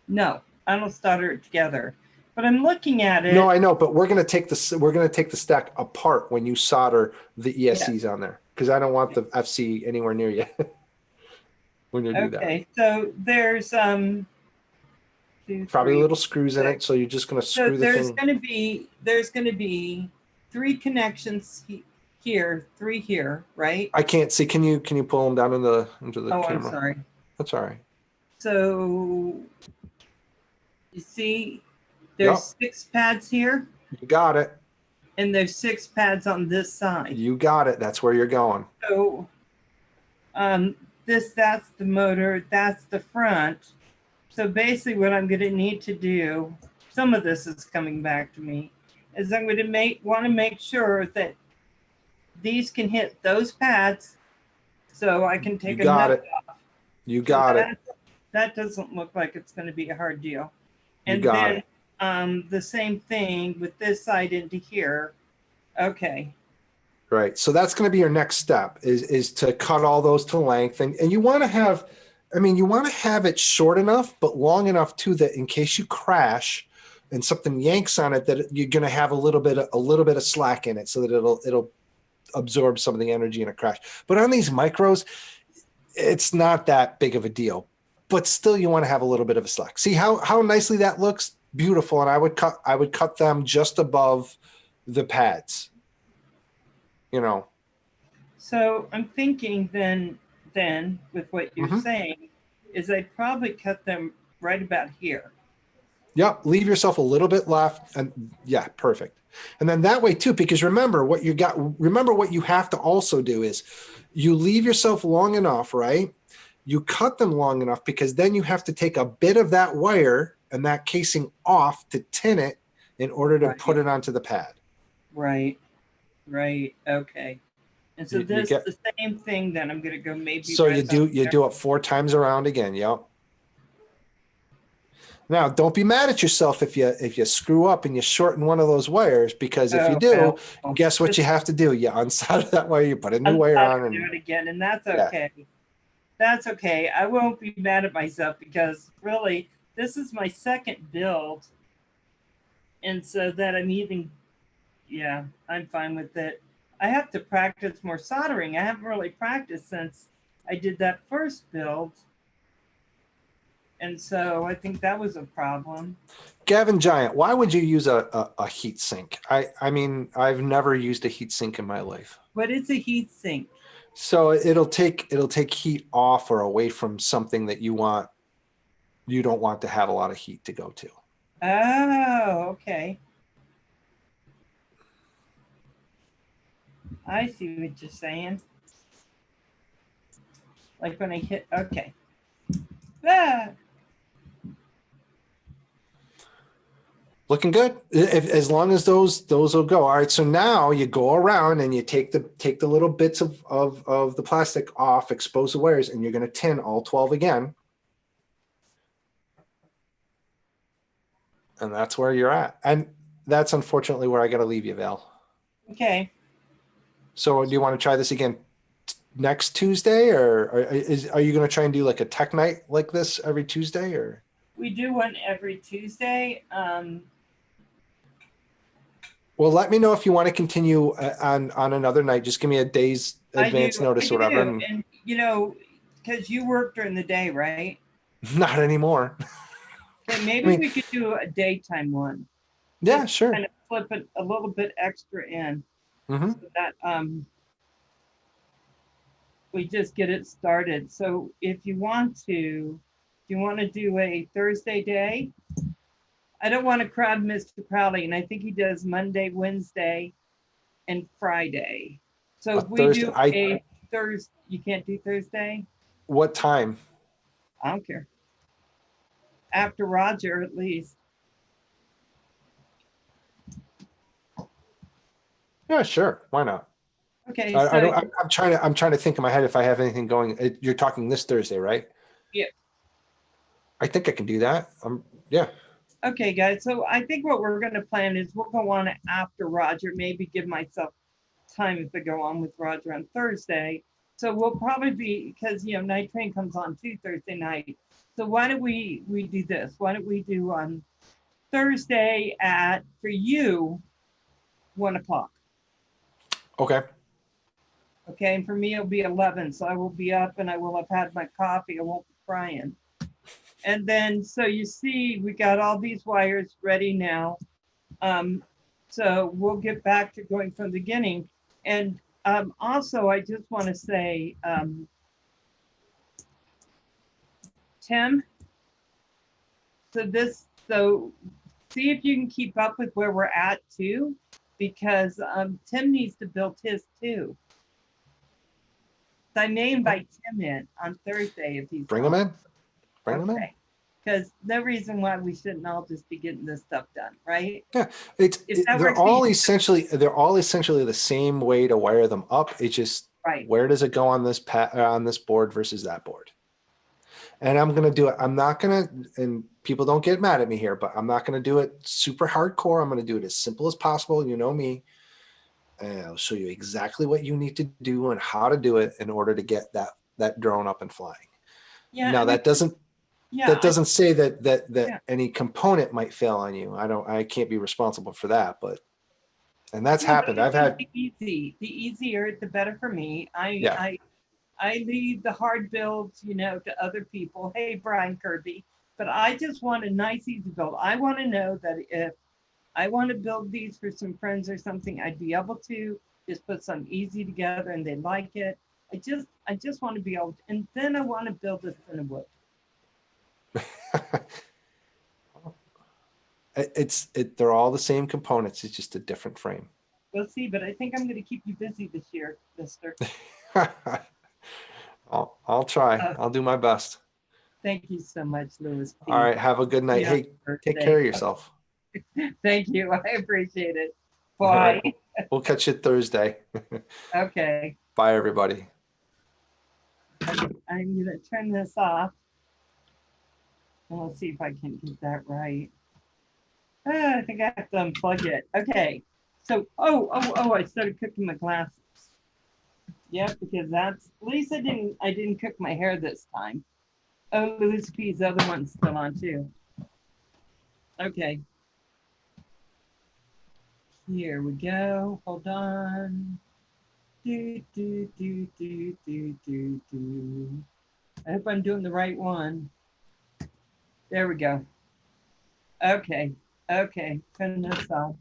no, I don't solder it together. But I'm looking at it. No, I know, but we're going to take the stack apart when you solder the ESCs on there, because I don't want the FC anywhere near you when you do that. Okay, so there's 2, Probably 3, little screws in it, so you're just going to screw the there's thing. there's going to be 3 connections here, 3 here, right? I can't see. Can you pull them down into the Oh, camera? I'm sorry. That's all right. So you see, there's 6 pads here, You got it. and there's 6 pads on this side. You got it. That's where you're going. So that's the motor, that's the front. So basically what I'm going to need to do, some of this is coming back to me, is I'm going to want to make sure that these can hit those pads so I can take You got nut it. off. You got it. That doesn't look like it's going to be a hard deal. You And got then the same thing with this side into here. Okay. Right. So that's going to be your next step is to cut all those to length. And you want to have, you want to have it short enough, but long enough too, that in case you crash and something yanks on it, that you're going to have a little bit of slack in it so that it'll absorb some of the energy in a crash. But on these micros, it's not that big of a deal, but still you want to have a little bit of a slack. See how nicely that looks? Beautiful. And I would cut them just above the pads. So I'm thinking then with what you're saying is I'd probably cut them right about here. Yep. Leave yourself a little bit left, and yeah, perfect. And then that way too, because remember what you have to also do is you leave yourself long enough, right? You cut them long enough, because then you have to take a bit of that wire and that casing off to tin it in order to put it onto the pad. Right. Okay. And so this is the same thing. Then I'm going to go maybe. So you do it 4 times around again. Yep. Now, don't be mad at yourself if you screw up and you shorten one of those wires, because if you do, guess what you have to do? You unsolder that wire, you put a new wire on, and do it again, and that's okay. Yeah. That's okay. I won't be mad at myself, because really, this is my second build, and so that I'm fine with it. I have to practice more soldering. I haven't really practiced since I did that first build. And so I think that was a problem. Gavin Giant, why would you use a heat sink? I mean, I've never used a heat sink in my life. What is a heat sink? So it'll take heat off or away from something that you don't want to have a lot of heat to go to. Oh, okay. I see what you're saying. Like when I hit, okay. Ah, Looking good. As long as those will go. All right. So now you go around and you take the little bits of the plastic off, expose the wires, and you're going to tin all 12 again. And that's where you're at. And that's unfortunately where I got to leave you, Val. okay. So do you want to try this again next Tuesday, or are you going to try and do like a tech night like this every Tuesday, or? We do one every Tuesday. Well, let me know if you want to continue on another night. Just give me a day's advance notice or whatever. And you know, because you work during the day, right? Not anymore. Okay, maybe we could do a daytime one. Yeah, Just sure. kind of flip it a little bit extra in, Mm-hmm. so that we just get it started. So if you want to do a Thursday day? I don't want to crowd Mr. Crowley, and I think he does Monday, Wednesday, and Friday. So if we do a Thursday, you can't do Thursday? What time? I don't care. After Roger, at least. Yeah, sure. Why not? Okay. I'm trying to think in my head if I have anything going. You're talking this Thursday, right? Yeah. I think I can do that. Yeah. Okay, guys. So I think what we're going to plan is we'll go on after Roger. Maybe give myself time if I go on with Roger on Thursday. So we'll probably be, because Night Train comes on too Thursday night. So why don't we do this? Why don't we do on Thursday at, for you, 1:00? Okay. Okay, and for me it'll be 11. So I will be up and I will have had my coffee. I won't be crying. And then, so you see, we got all these wires ready now. So we'll get back to going from the beginning. And also, I just want to say, Tim, so see if you can keep up with where we're at too, because Tim needs to build his too. So I may invite Tim in on Thursday if he's Bring him in. Bring him in. Because no reason why we shouldn't all just be getting this stuff done, right? Yeah, they're all essentially the same way to wire them up. It's just where does it go on this on this board versus that board? And I'm gonna do it. I'm not gonna, and people don't get mad at me here, but I'm not gonna do it super hardcore. I'm gonna do it as simple as possible. You know me. And I'll show you exactly what you need to do and how to do it in order to get that drone up and flying. Yeah. Now that doesn't say that any component might fail on you. I can't be responsible for that, and that's happened. I've had the easier the better for me. I leave the hard builds, to other people. Hey, Brian Kirby, but I just want a nice, easy build. I want to know that if I want to build these for some friends or something, I'd be able to just put something easy together and they like it. I just want to be able to, and then I want to build this in a wood. They're all the same components. It's just a different frame. We'll see, but I think I'm going to keep you busy this year, mister. I'll try. I'll do my best. Thank you so much, Louis P. All right. Have a good night. Hey, take care of yourself. Thank you. I appreciate it. Bye. Right. We'll catch you Thursday. Okay. Bye, everybody. I'm going to turn this off. And let's see if I can get that right. I think I have to unplug it. Okay. So, I started cooking my glasses. Yep, because that's, at least I didn't cook my hair this time. Oh, Louis P's other one's still on too. Okay. Here we go. Hold on. I hope I'm doing the right one. There we go. Okay. Turn this off.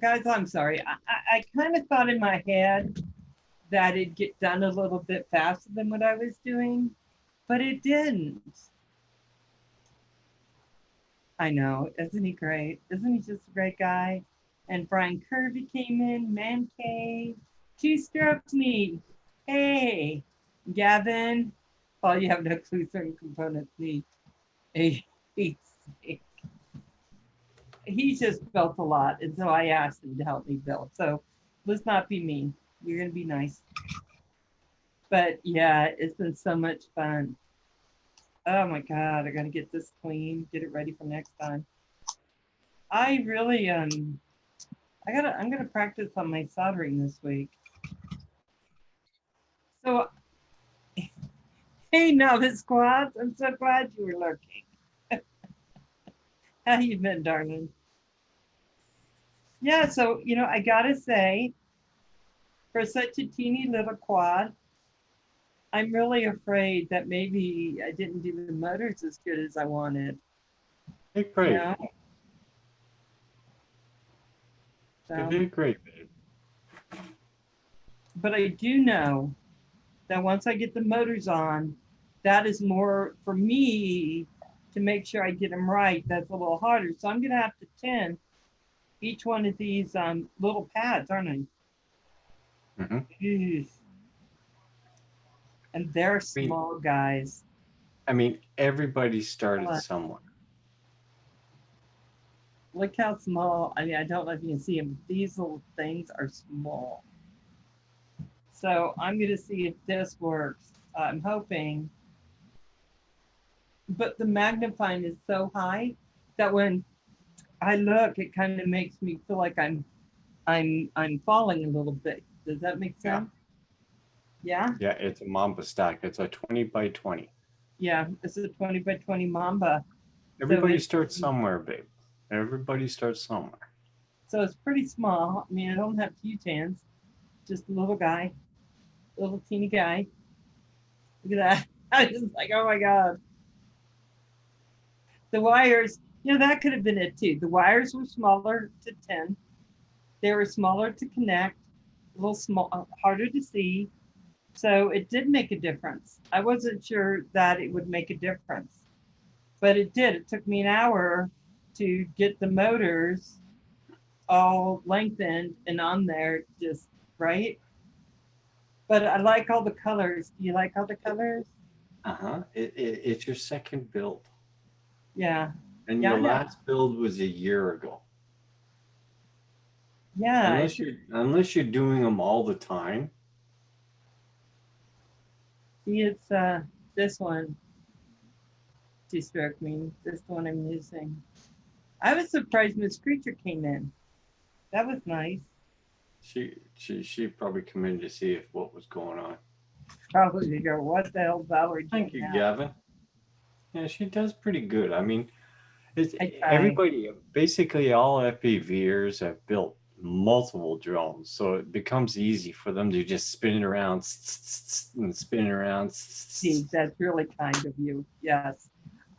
Guys, I'm sorry. I kind of thought in my head that it'd get done a little bit faster than what I was doing, but it didn't. I know, isn't he great? Isn't he just a great guy? And Brian Kirby came in, Man Cave, two-stroked me. Hey, Gavin. Well, you have no clue certain components need a he just built a lot, and so I asked him to help me build. So let's not be mean. We're gonna be nice. But yeah, it's been so much fun. Oh my God, I gotta get this clean, get it ready for next time. I really I'm gonna practice on my soldering this week. So hey novice squads, I'm so glad you were lurking. How you been, darling? Yeah, so you know, I gotta say, for such a teeny little quad, I'm really afraid that maybe I didn't do the motors as good as I wanted. Hey, great. You know? You did great, babe. But I do know that once I get the motors on, that is more for me to make sure I get them right. That's a little harder. So I'm gonna have to tin each one of these little pads, aren't I? Mm-hmm. And they're small guys. I mean, everybody started somewhere. Look how small. I mean, I don't know if you can see them. These little things are small. So I'm going to see if this works. I'm hoping. But the magnifying is so high that when I look, it kind of makes me feel like I'm falling a little bit. Does that make sense? Yeah. Yeah, it's a Mamba stack. It's a 20 by 20. Yeah, it's a 20 by 20 Mamba. Everybody starts somewhere, babe. Everybody starts somewhere. So it's pretty small. I mean, I don't have huge hands. Just a little guy, little teeny guy. Look at that. I was just like, oh my God. The wires, you know, that could have been it too. The wires were smaller to 10. They were smaller to connect, a little small, harder to see. So it did make a difference. I wasn't sure that it would make a difference, but it did. It took me an hour to get the motors all lengthened and on there, just right. But I like all the colors. Do you like all the colors? It's your second build. Yeah. And your last build was a year ago. Yeah. Unless you're doing them all the time. See, it's this one. Two-stroke me. This one I'm using. I was surprised Miss Creature came in. That was nice. She probably come in to see if what was going on. Probably to go, what the hell, Valerie? Thank you, Gavin. Yeah, she does pretty good. I mean, everybody, basically all FPVers have built multiple drones, so it becomes easy for them to just spin it around and spin it around. Steve, that's really kind of you. Yes,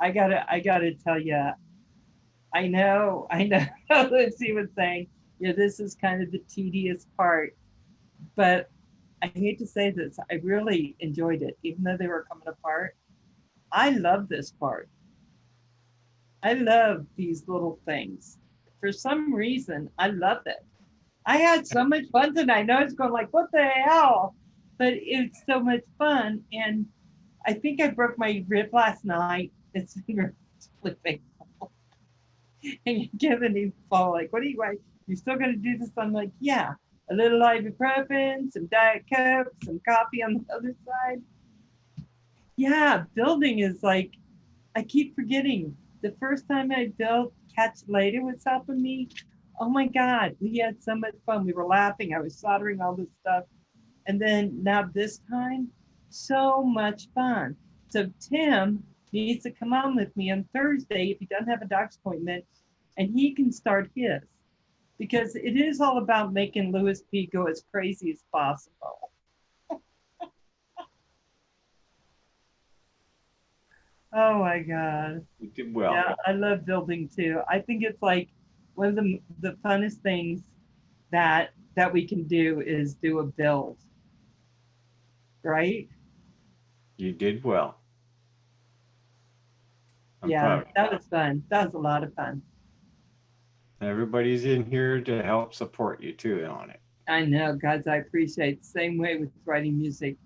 I gotta tell you, I know. Let's see what's saying. Yeah, this is kind of the tedious part, but I hate to say this, I really enjoyed it, even though they were coming apart. I love this part. I love these little things. For some reason, I love it. I had so much fun tonight. I know it's going like, what the hell? But it's so much fun. And I think I broke my rib last night. It's really painful. And you're giving me fall like, what are you like? You're still going to do this? I'm like, yeah. A little ibuprofen, some Diet Coke, some coffee on the other side. Yeah, building is like, I keep forgetting. The first time I built, Catch Later was helping me. Oh my God, we had so much fun. We were laughing. I was soldering all this stuff. And then now this time, so much fun. So Tim needs to come on with me on Thursday if he doesn't have a doctor's appointment, and he can start his. Because it is all about making Louis P go as crazy as possible. Oh my God. You did well. Yeah, I love building too. I think it's like one of the funnest things that we can do is do a build. right? You did well. I'm Yeah, proud. that was fun. That was a lot of fun. Everybody's in here to help support you too on it. I know, guys, I appreciate the same way with writing music.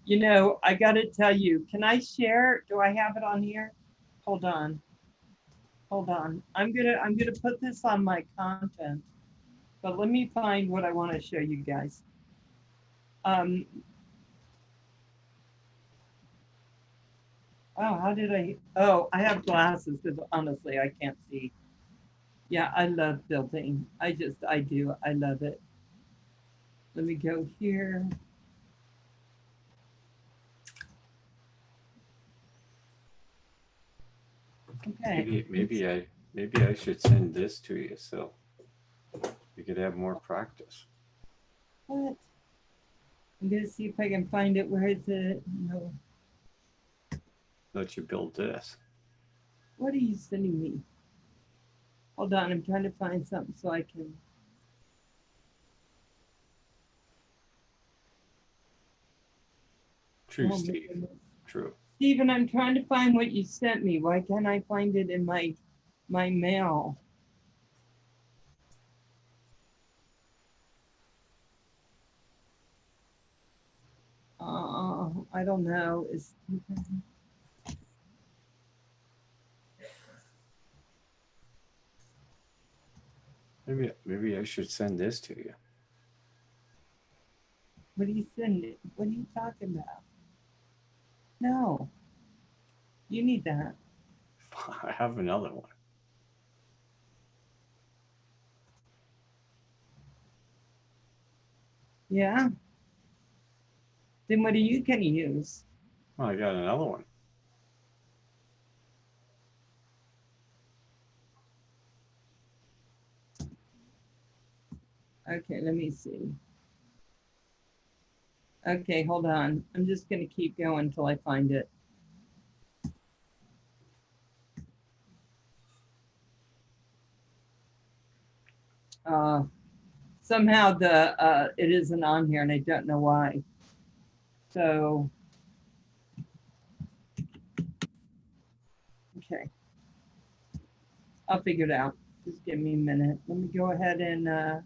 You know, I got to tell you, can I share? Do I have it on here? Hold on. Hold on. I'm gonna put this on my content, but let me find what I want to show you guys. Oh, how did I? Oh, I have glasses because honestly, I can't see. Yeah, I love building. I do. I love it. Let me go here. Okay. Maybe I should send this to you so you could have more practice. What? I'm gonna see if I can find it. Where is it? No. Let you build this. What are you sending me? Hold on, I'm trying to find something so I can. True, Steve. True. Steven, I'm trying to find what you sent me. Why can't I find it in my mail? I don't know. Maybe I should send this to you. What are you sending? What are you talking about? No. You need that. I have another one. Yeah. Then what are you gonna use? Oh, I got another one. Okay, let me see. Okay, hold on. I'm just gonna keep going until I find it. Somehow it isn't on here and I don't know why. So, okay. I'll figure it out. Just give me a minute. Let me go ahead and,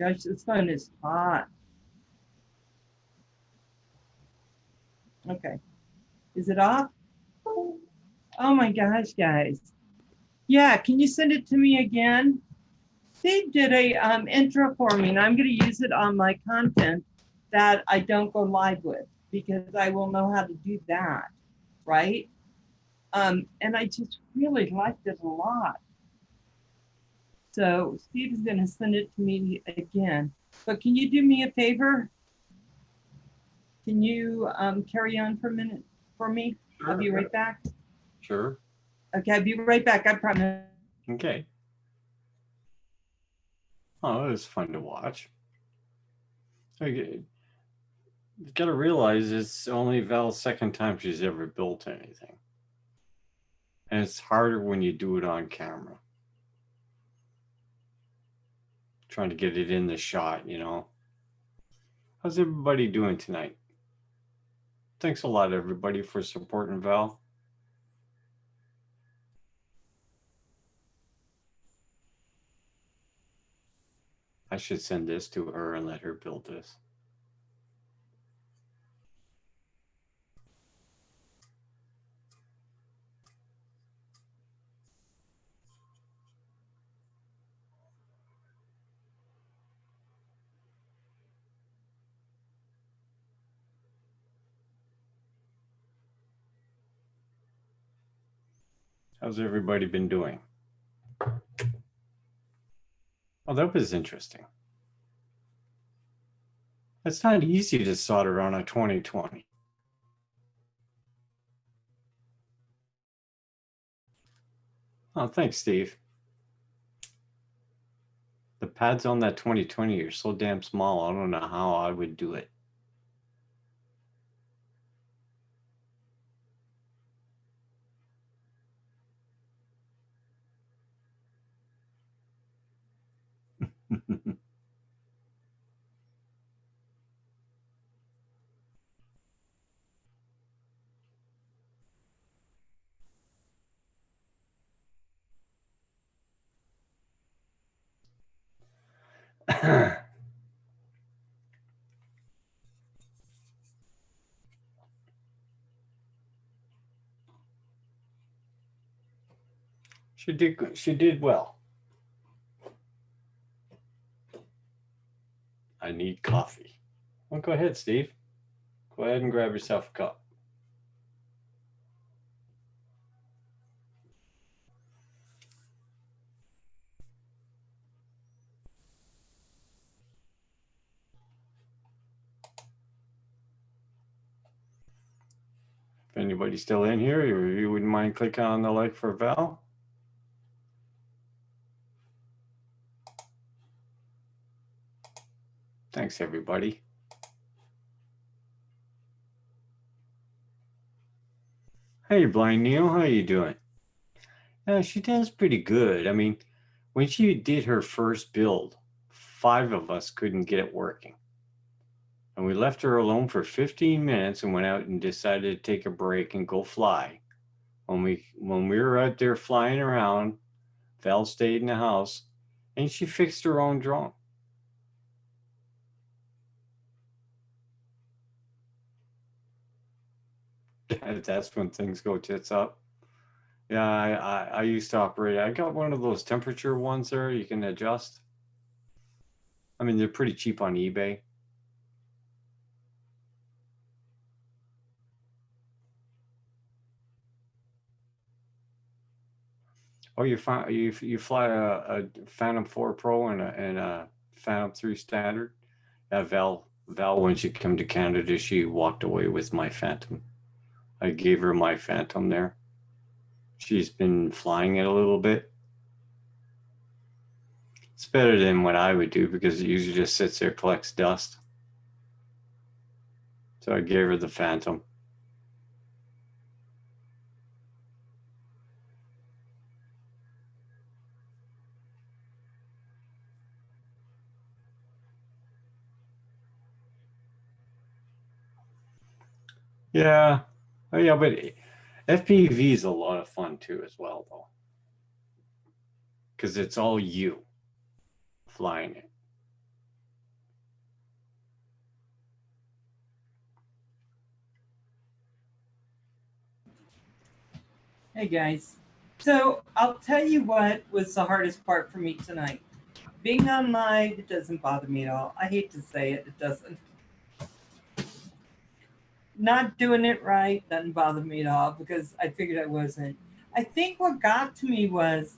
gosh, this phone is hot. Okay. Is it off? Oh my gosh, guys. Yeah, can you send it to me again? Steve did a intro for me and I'm going to use it on my content that I don't go live with because I will know how to do that, right? And I just really liked it a lot. So Steve is going to send it to me again. But can you do me a favor? Can you carry on for a minute for me? Sure. I'll be right back. Sure. Okay, I'll be right back. I promise. Okay. Oh, it was fun to watch. Okay. You gotta realize it's only Val's second time she's ever built anything. And it's harder when you do it on camera. Trying to get it in the shot, you know. How's everybody doing tonight? Thanks a lot, everybody, for supporting Val. I should send this to her and let her build this. How's everybody been doing? Oh, that was interesting. It's not easy to solder on a 2020. Oh, thanks, Steve. The pads on that 2020 are so damn small, I don't know how I would do it. She did well. I need coffee. Well, go ahead, Steve. Go ahead and grab yourself a cup. If anybody's still in here, you wouldn't mind clicking on the like for Val. Thanks, everybody. Hey, Blind Neil, how you doing? Yeah, she does pretty good. I mean, when she did her first build, 5 of us couldn't get it working. And we left her alone for 15 minutes and went out and decided to take a break and go fly. When we were out there flying around, Val stayed in the house and she fixed her own drone. That's when things go tits up. Yeah, I used to operate. I got one of those temperature ones there you can adjust. I mean, they're pretty cheap on eBay. Oh, you fly a Phantom 4 Pro and a Phantom 3 Standard. Val, when she came to Canada, she walked away with my Phantom. I gave her my Phantom there. She's been flying it a little bit. It's better than what I would do because it usually just sits there, collects dust. So I gave her the Phantom. Yeah. Oh, yeah, but FPV is a lot of fun too as well, though. Because it's all you flying it. Hey guys. So I'll tell you what was the hardest part for me tonight. Being on live, it doesn't bother me at all. I hate to say it, it doesn't. Not doing it right doesn't bother me at all because I figured I wasn't. I think what got to me was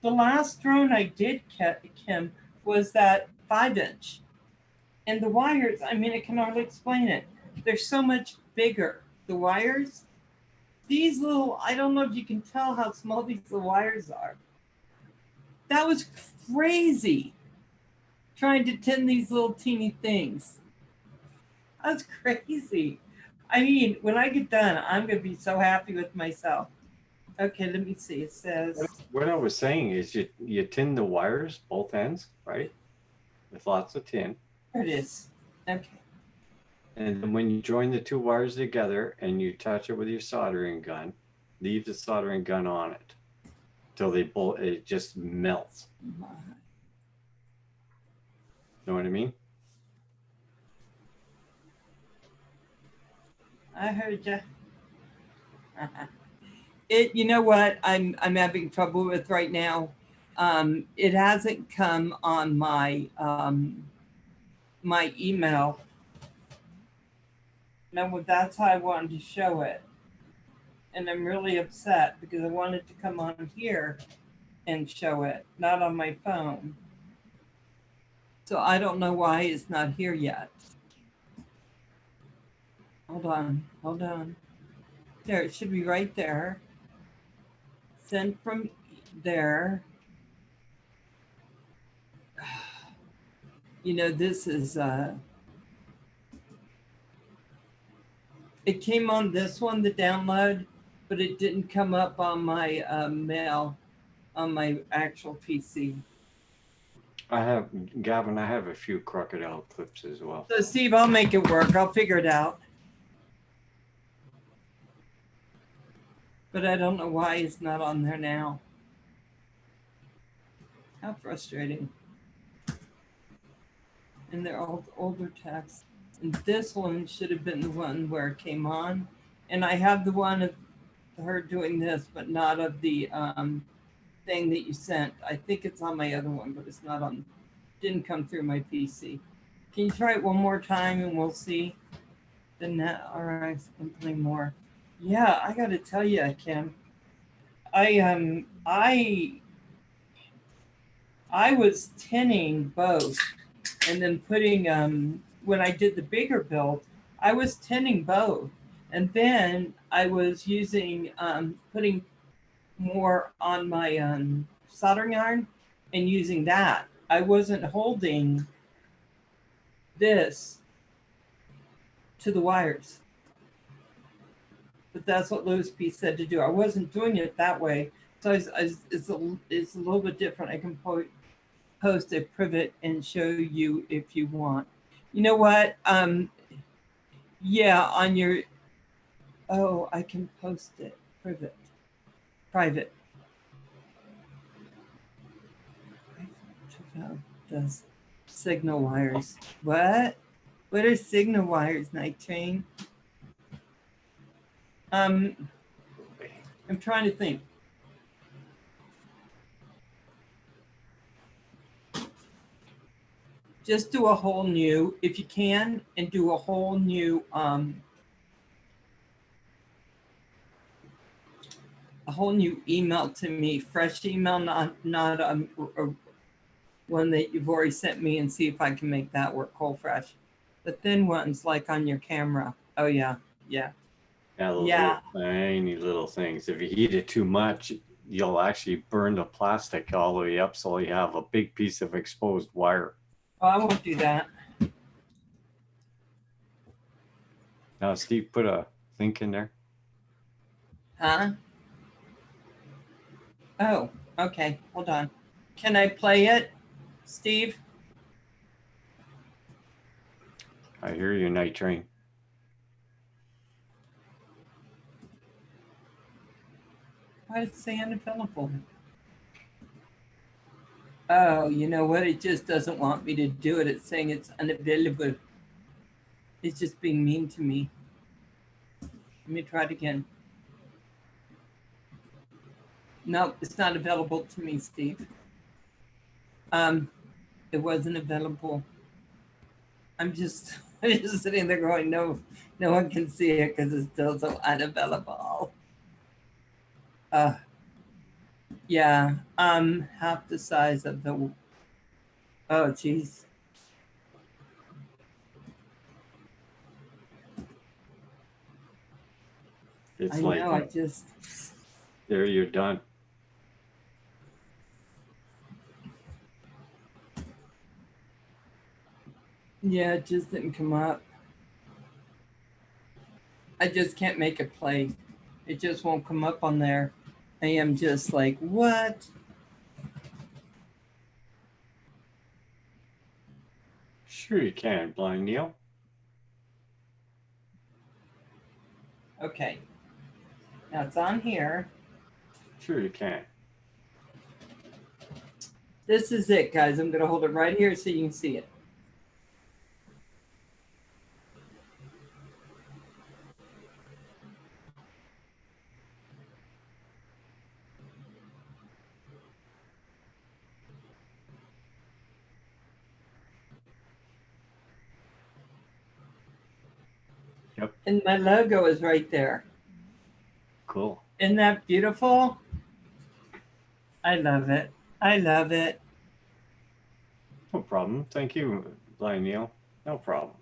the last drone I did, Kim, was that 5-inch. And the wires, I mean, I can hardly explain it. They're so much bigger. The wires, these little, I don't know if you can tell how small these little wires are. That was crazy. Trying to tend these little teeny things. That's crazy. I mean, when I get done, I'm going to be so happy with myself. Okay, let me see. It says... What I was saying is you tin the wires, both ends, right? With lots of tin. There it is. Okay. And then when you join the 2 wires together and you touch it with your soldering gun, leave the soldering gun on it till it just melts. Know what I mean? I heard you. You know what I'm having trouble with right now? It hasn't come on my my email. No, that's how I wanted to show it. And I'm really upset because I wanted to come on here and show it, not on my phone. So I don't know why it's not here yet. Hold on. There, it should be right there. Send from there. You know, this is, it came on this one, the download, but it didn't come up on my mail, on my actual PC. Gavin, I have a few crocodile clips as well. So Steve, I'll make it work. I'll figure it out. But I don't know why it's not on there now. How frustrating. and they're all older texts. And this one should have been the one where it came on. And I have the one of her doing this, but not of the thing that you sent. I think it's on my other one, but it's not on, didn't come through my PC. Can you try it one more time and we'll see? Then that, all right, something more. Yeah, I got to tell you, Kim, I was tinning both, and then putting when I did the bigger build, I was tinning both, and then I was using putting more on my soldering iron and using that. I wasn't holding this to the wires, but that's what Louis P said to do. I wasn't doing it that way, so it's a little bit different. I can post a privet and show you if you want. You know what? Yeah, on your, oh, I can post it, privet, private. Does signal wires. What? What are signal wires, Night Train? I'm trying to think. Just do a whole new, if you can, and do a whole new email to me, fresh email, not one that you've already sent me, and see if I can make that work cold fresh. The thin ones, like on your camera. Oh yeah, yeah. Yeah, those little tiny little things. If you heat it too much, you'll actually burn the plastic all the way up, so you have a big piece of exposed wire. Oh, I won't do that. Now, Steve, put a link in there. Huh? Oh, okay. Hold on. Can I play it, Steve? I hear you, Night Train. Why does it say unavailable? Oh, you know what? It just doesn't want me to do it. It's saying it's unavailable. It's just being mean to me. Let me try it again. Nope, it's not available to me, Steve. It wasn't available. I'm just sitting there going, no one can see it because it's still so unavailable. Yeah, half the size of the, oh geez. It's I like, know, I just, there, you're done. yeah, it just didn't come up. I just can't make it play. It just won't come up on there. I am just like, what? Sure you can, Blind Neil. Okay. Now it's on here. Sure you can. This is it, guys. I'm going to hold it right here so you can see it. Yep. And my logo is right there. Cool. Isn't that beautiful? I love it. I love it. No problem. Thank you, Blind Neil. No problem.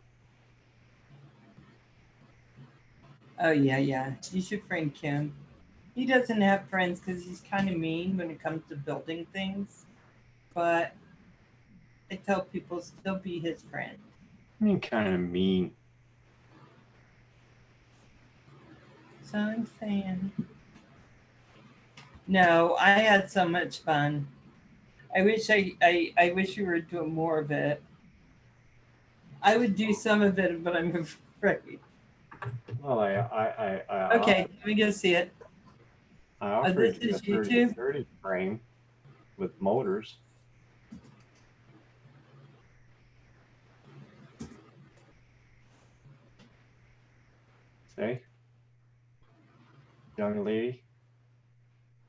Oh, yeah, yeah. You should friend Kim. He doesn't have friends because he's kind of mean when it comes to building things. But I tell people still be his friend. I mean, kind of mean. So I'm saying. No, I had so much fun. I wish I wish you were doing more of it. I would do some of it, but I'm afraid. Well, Okay, let me go see it. I offered this you a is 30 frame with motors. Say, young lady.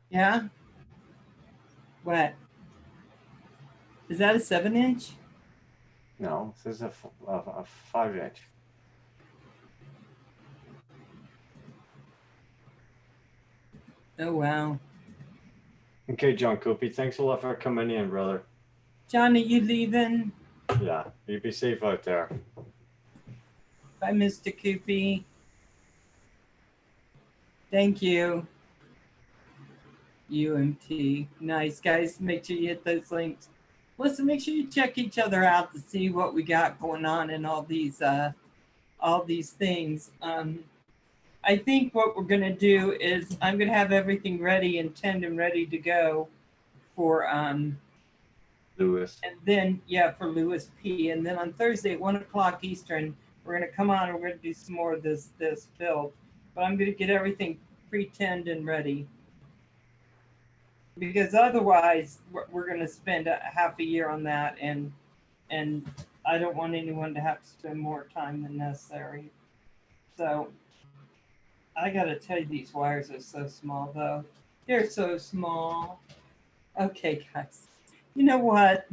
Yeah. What? Is that a 7-inch? No, this is a 5-inch. Oh wow. Okay, John Coopy, thanks a lot for coming in, brother. John, are you leaving? Yeah, you be safe out there. Bye, Mr. Coopy. Thank you. UMT. Nice, guys. Make sure you hit those links. Listen, make sure you check each other out to see what we got going on in all these things. I think what we're gonna do is I'm gonna have everything ready and tend ready to go for Louis. and then yeah, for Louis P. And then on Thursday at 1 o'clock Eastern, we're gonna come on and we're gonna do some more of this build. But I'm gonna get everything pre-tend and ready. Because otherwise we're gonna spend a half a year on that and I don't want anyone to have to spend more time than necessary. So I gotta tell you, these wires are so small though. They're so small. Okay, guys. You know what?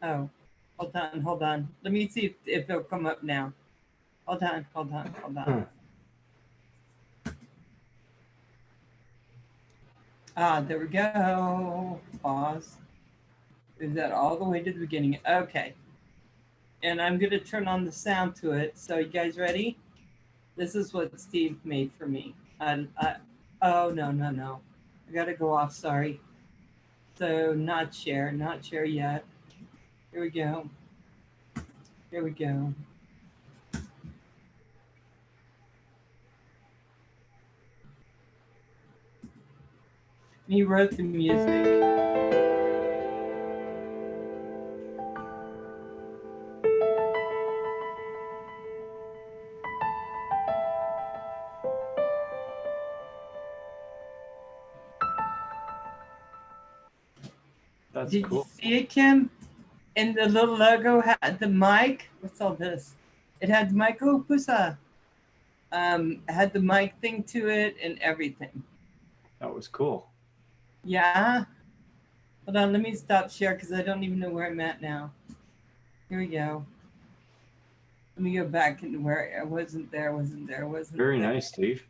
Oh, hold on. Let me see if it'll come up now. Hold on. Ah, there we go. Pause. Move that all the way to the beginning. Okay. And I'm gonna turn on the sound to it. So you guys ready? This is what Steve made for me. Oh no. I gotta go off, sorry. So not share yet. Here we go. He wrote the music. That's Did cool. you see it, Kim? And the little logo had the mic. What's all this? It had Michael Pusa. Had the mic thing to it and everything. That was cool. Yeah. Hold on, let me stop share because I don't even know where I'm at now. Here we go. Let me go back into where I wasn't there. Very nice, Steve.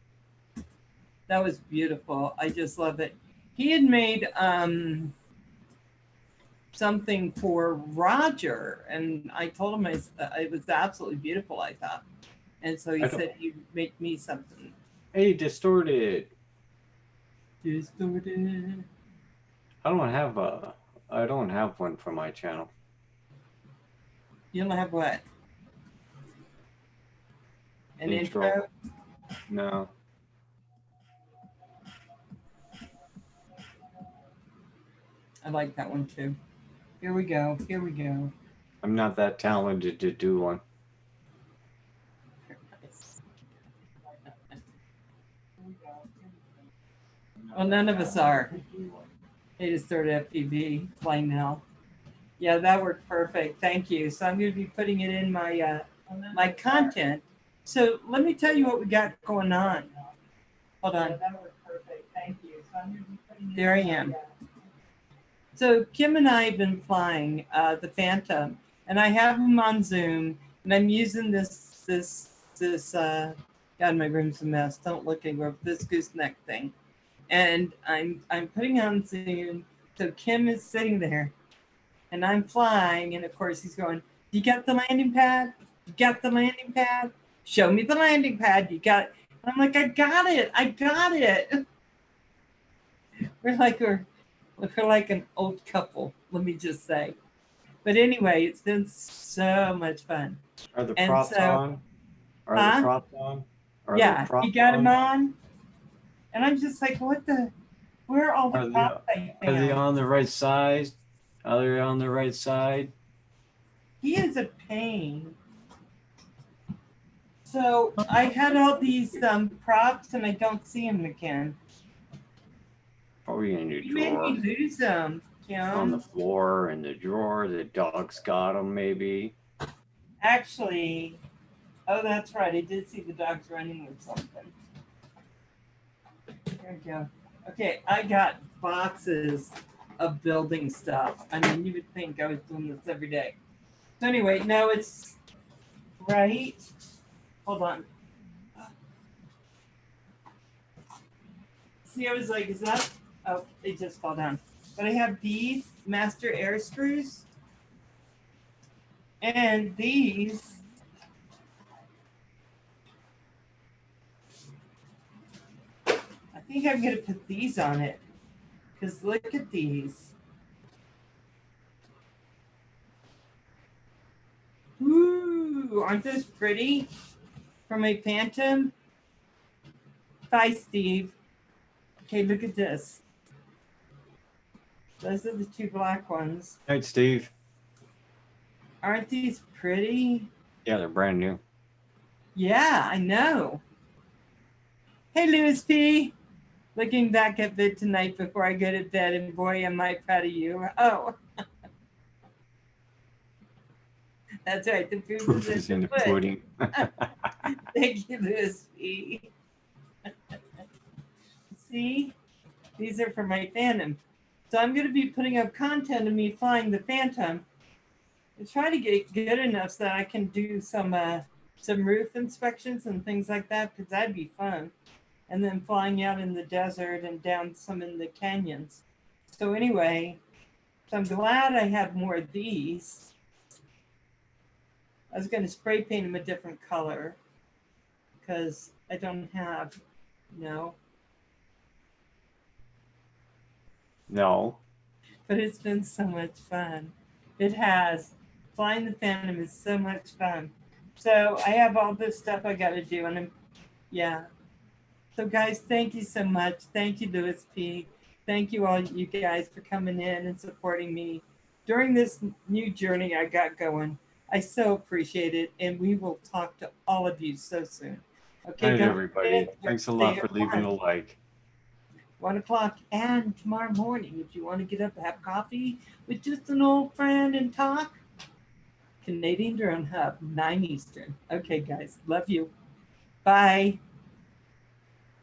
That was beautiful. I just love it. He had made something for Roger, and I told him it was absolutely beautiful, I thought. And so he said he'd make me something. Hey, Distorted. I don't have one for my channel. You don't have what? An intro? No. I like that one too. Here we go. I'm not that talented to do one. Well, none of us are. They just started FPV flying now. Yeah, that worked perfect. Thank you. So I'm going to be putting it in my my content. So let me tell you what we got going on. Hold on. That worked perfect. Thank you. So I'm going to be putting there I am. So Kim and I have been flying the Phantom, and I have him on Zoom, and I'm using this God, my room's a mess. Don't look anywhere. This gooseneck thing, and I'm putting on Zoom. So Kim is sitting there, and I'm flying, and of course he's going, "You got the landing pad? You got the landing pad? Show me the landing pad. You got it." And I'm like, "I got it. We're like an old couple, let me just say. But anyway, it's been so much fun. Are the props on? The props on? Yeah, you got them on? And I'm just like, where are all the props I found? Are they on the right side? Are they on the right side? He is a pain. So I had all these props and I don't see them again. Probably in your You drawer. made me lose them. Yeah. On the floor, in the drawer. The dog's got them, maybe. Actually, Oh, that's right. I did see the dogs running with something. There we go. Okay, I got boxes of building stuff. I mean, you would think I was doing this every day. So anyway, no, it's right. Hold on. See, I was like, is that? Oh, it just fell down. But I have these master air screws. And these. I think I'm going to put these on it. Because look at these. Ooh, aren't those pretty? For my Phantom. Bye, Steve. Okay, look at this. Those are the two black ones. Hey, Steve. Aren't these pretty? Yeah, they're brand new. Yeah, I know. Hey, Louis P. Looking back at it tonight before I go to bed, and boy, am I proud of you. Oh. That's right. The proof is in the pudding. Thank you, Louis P. See? These are for my Phantom. So I'm going to be putting up content of me flying the Phantom and try to get good enough so that I can do some roof inspections and things like that, because that'd be fun. And then flying out in the desert and down some in the canyons. So anyway, so I'm glad I have more of these. I was going to spray paint them a different color because I don't have, no. But it's been so much fun. It has. Flying the Phantom is so much fun. So I have all this stuff I got to do, and yeah. So guys, thank you so much. Thank you, Louis P. Thank you all you guys for coming in and supporting me during this new journey I got going. I so appreciate it, and we will talk to all of you so soon. Okay, night, everybody. Thanks a lot for leaving a like. 1 o'clock, and tomorrow morning, if you want to get up and have coffee with just an old friend and talk, Canadian Drone Hub, 9 Eastern. Okay, guys, love you. Bye.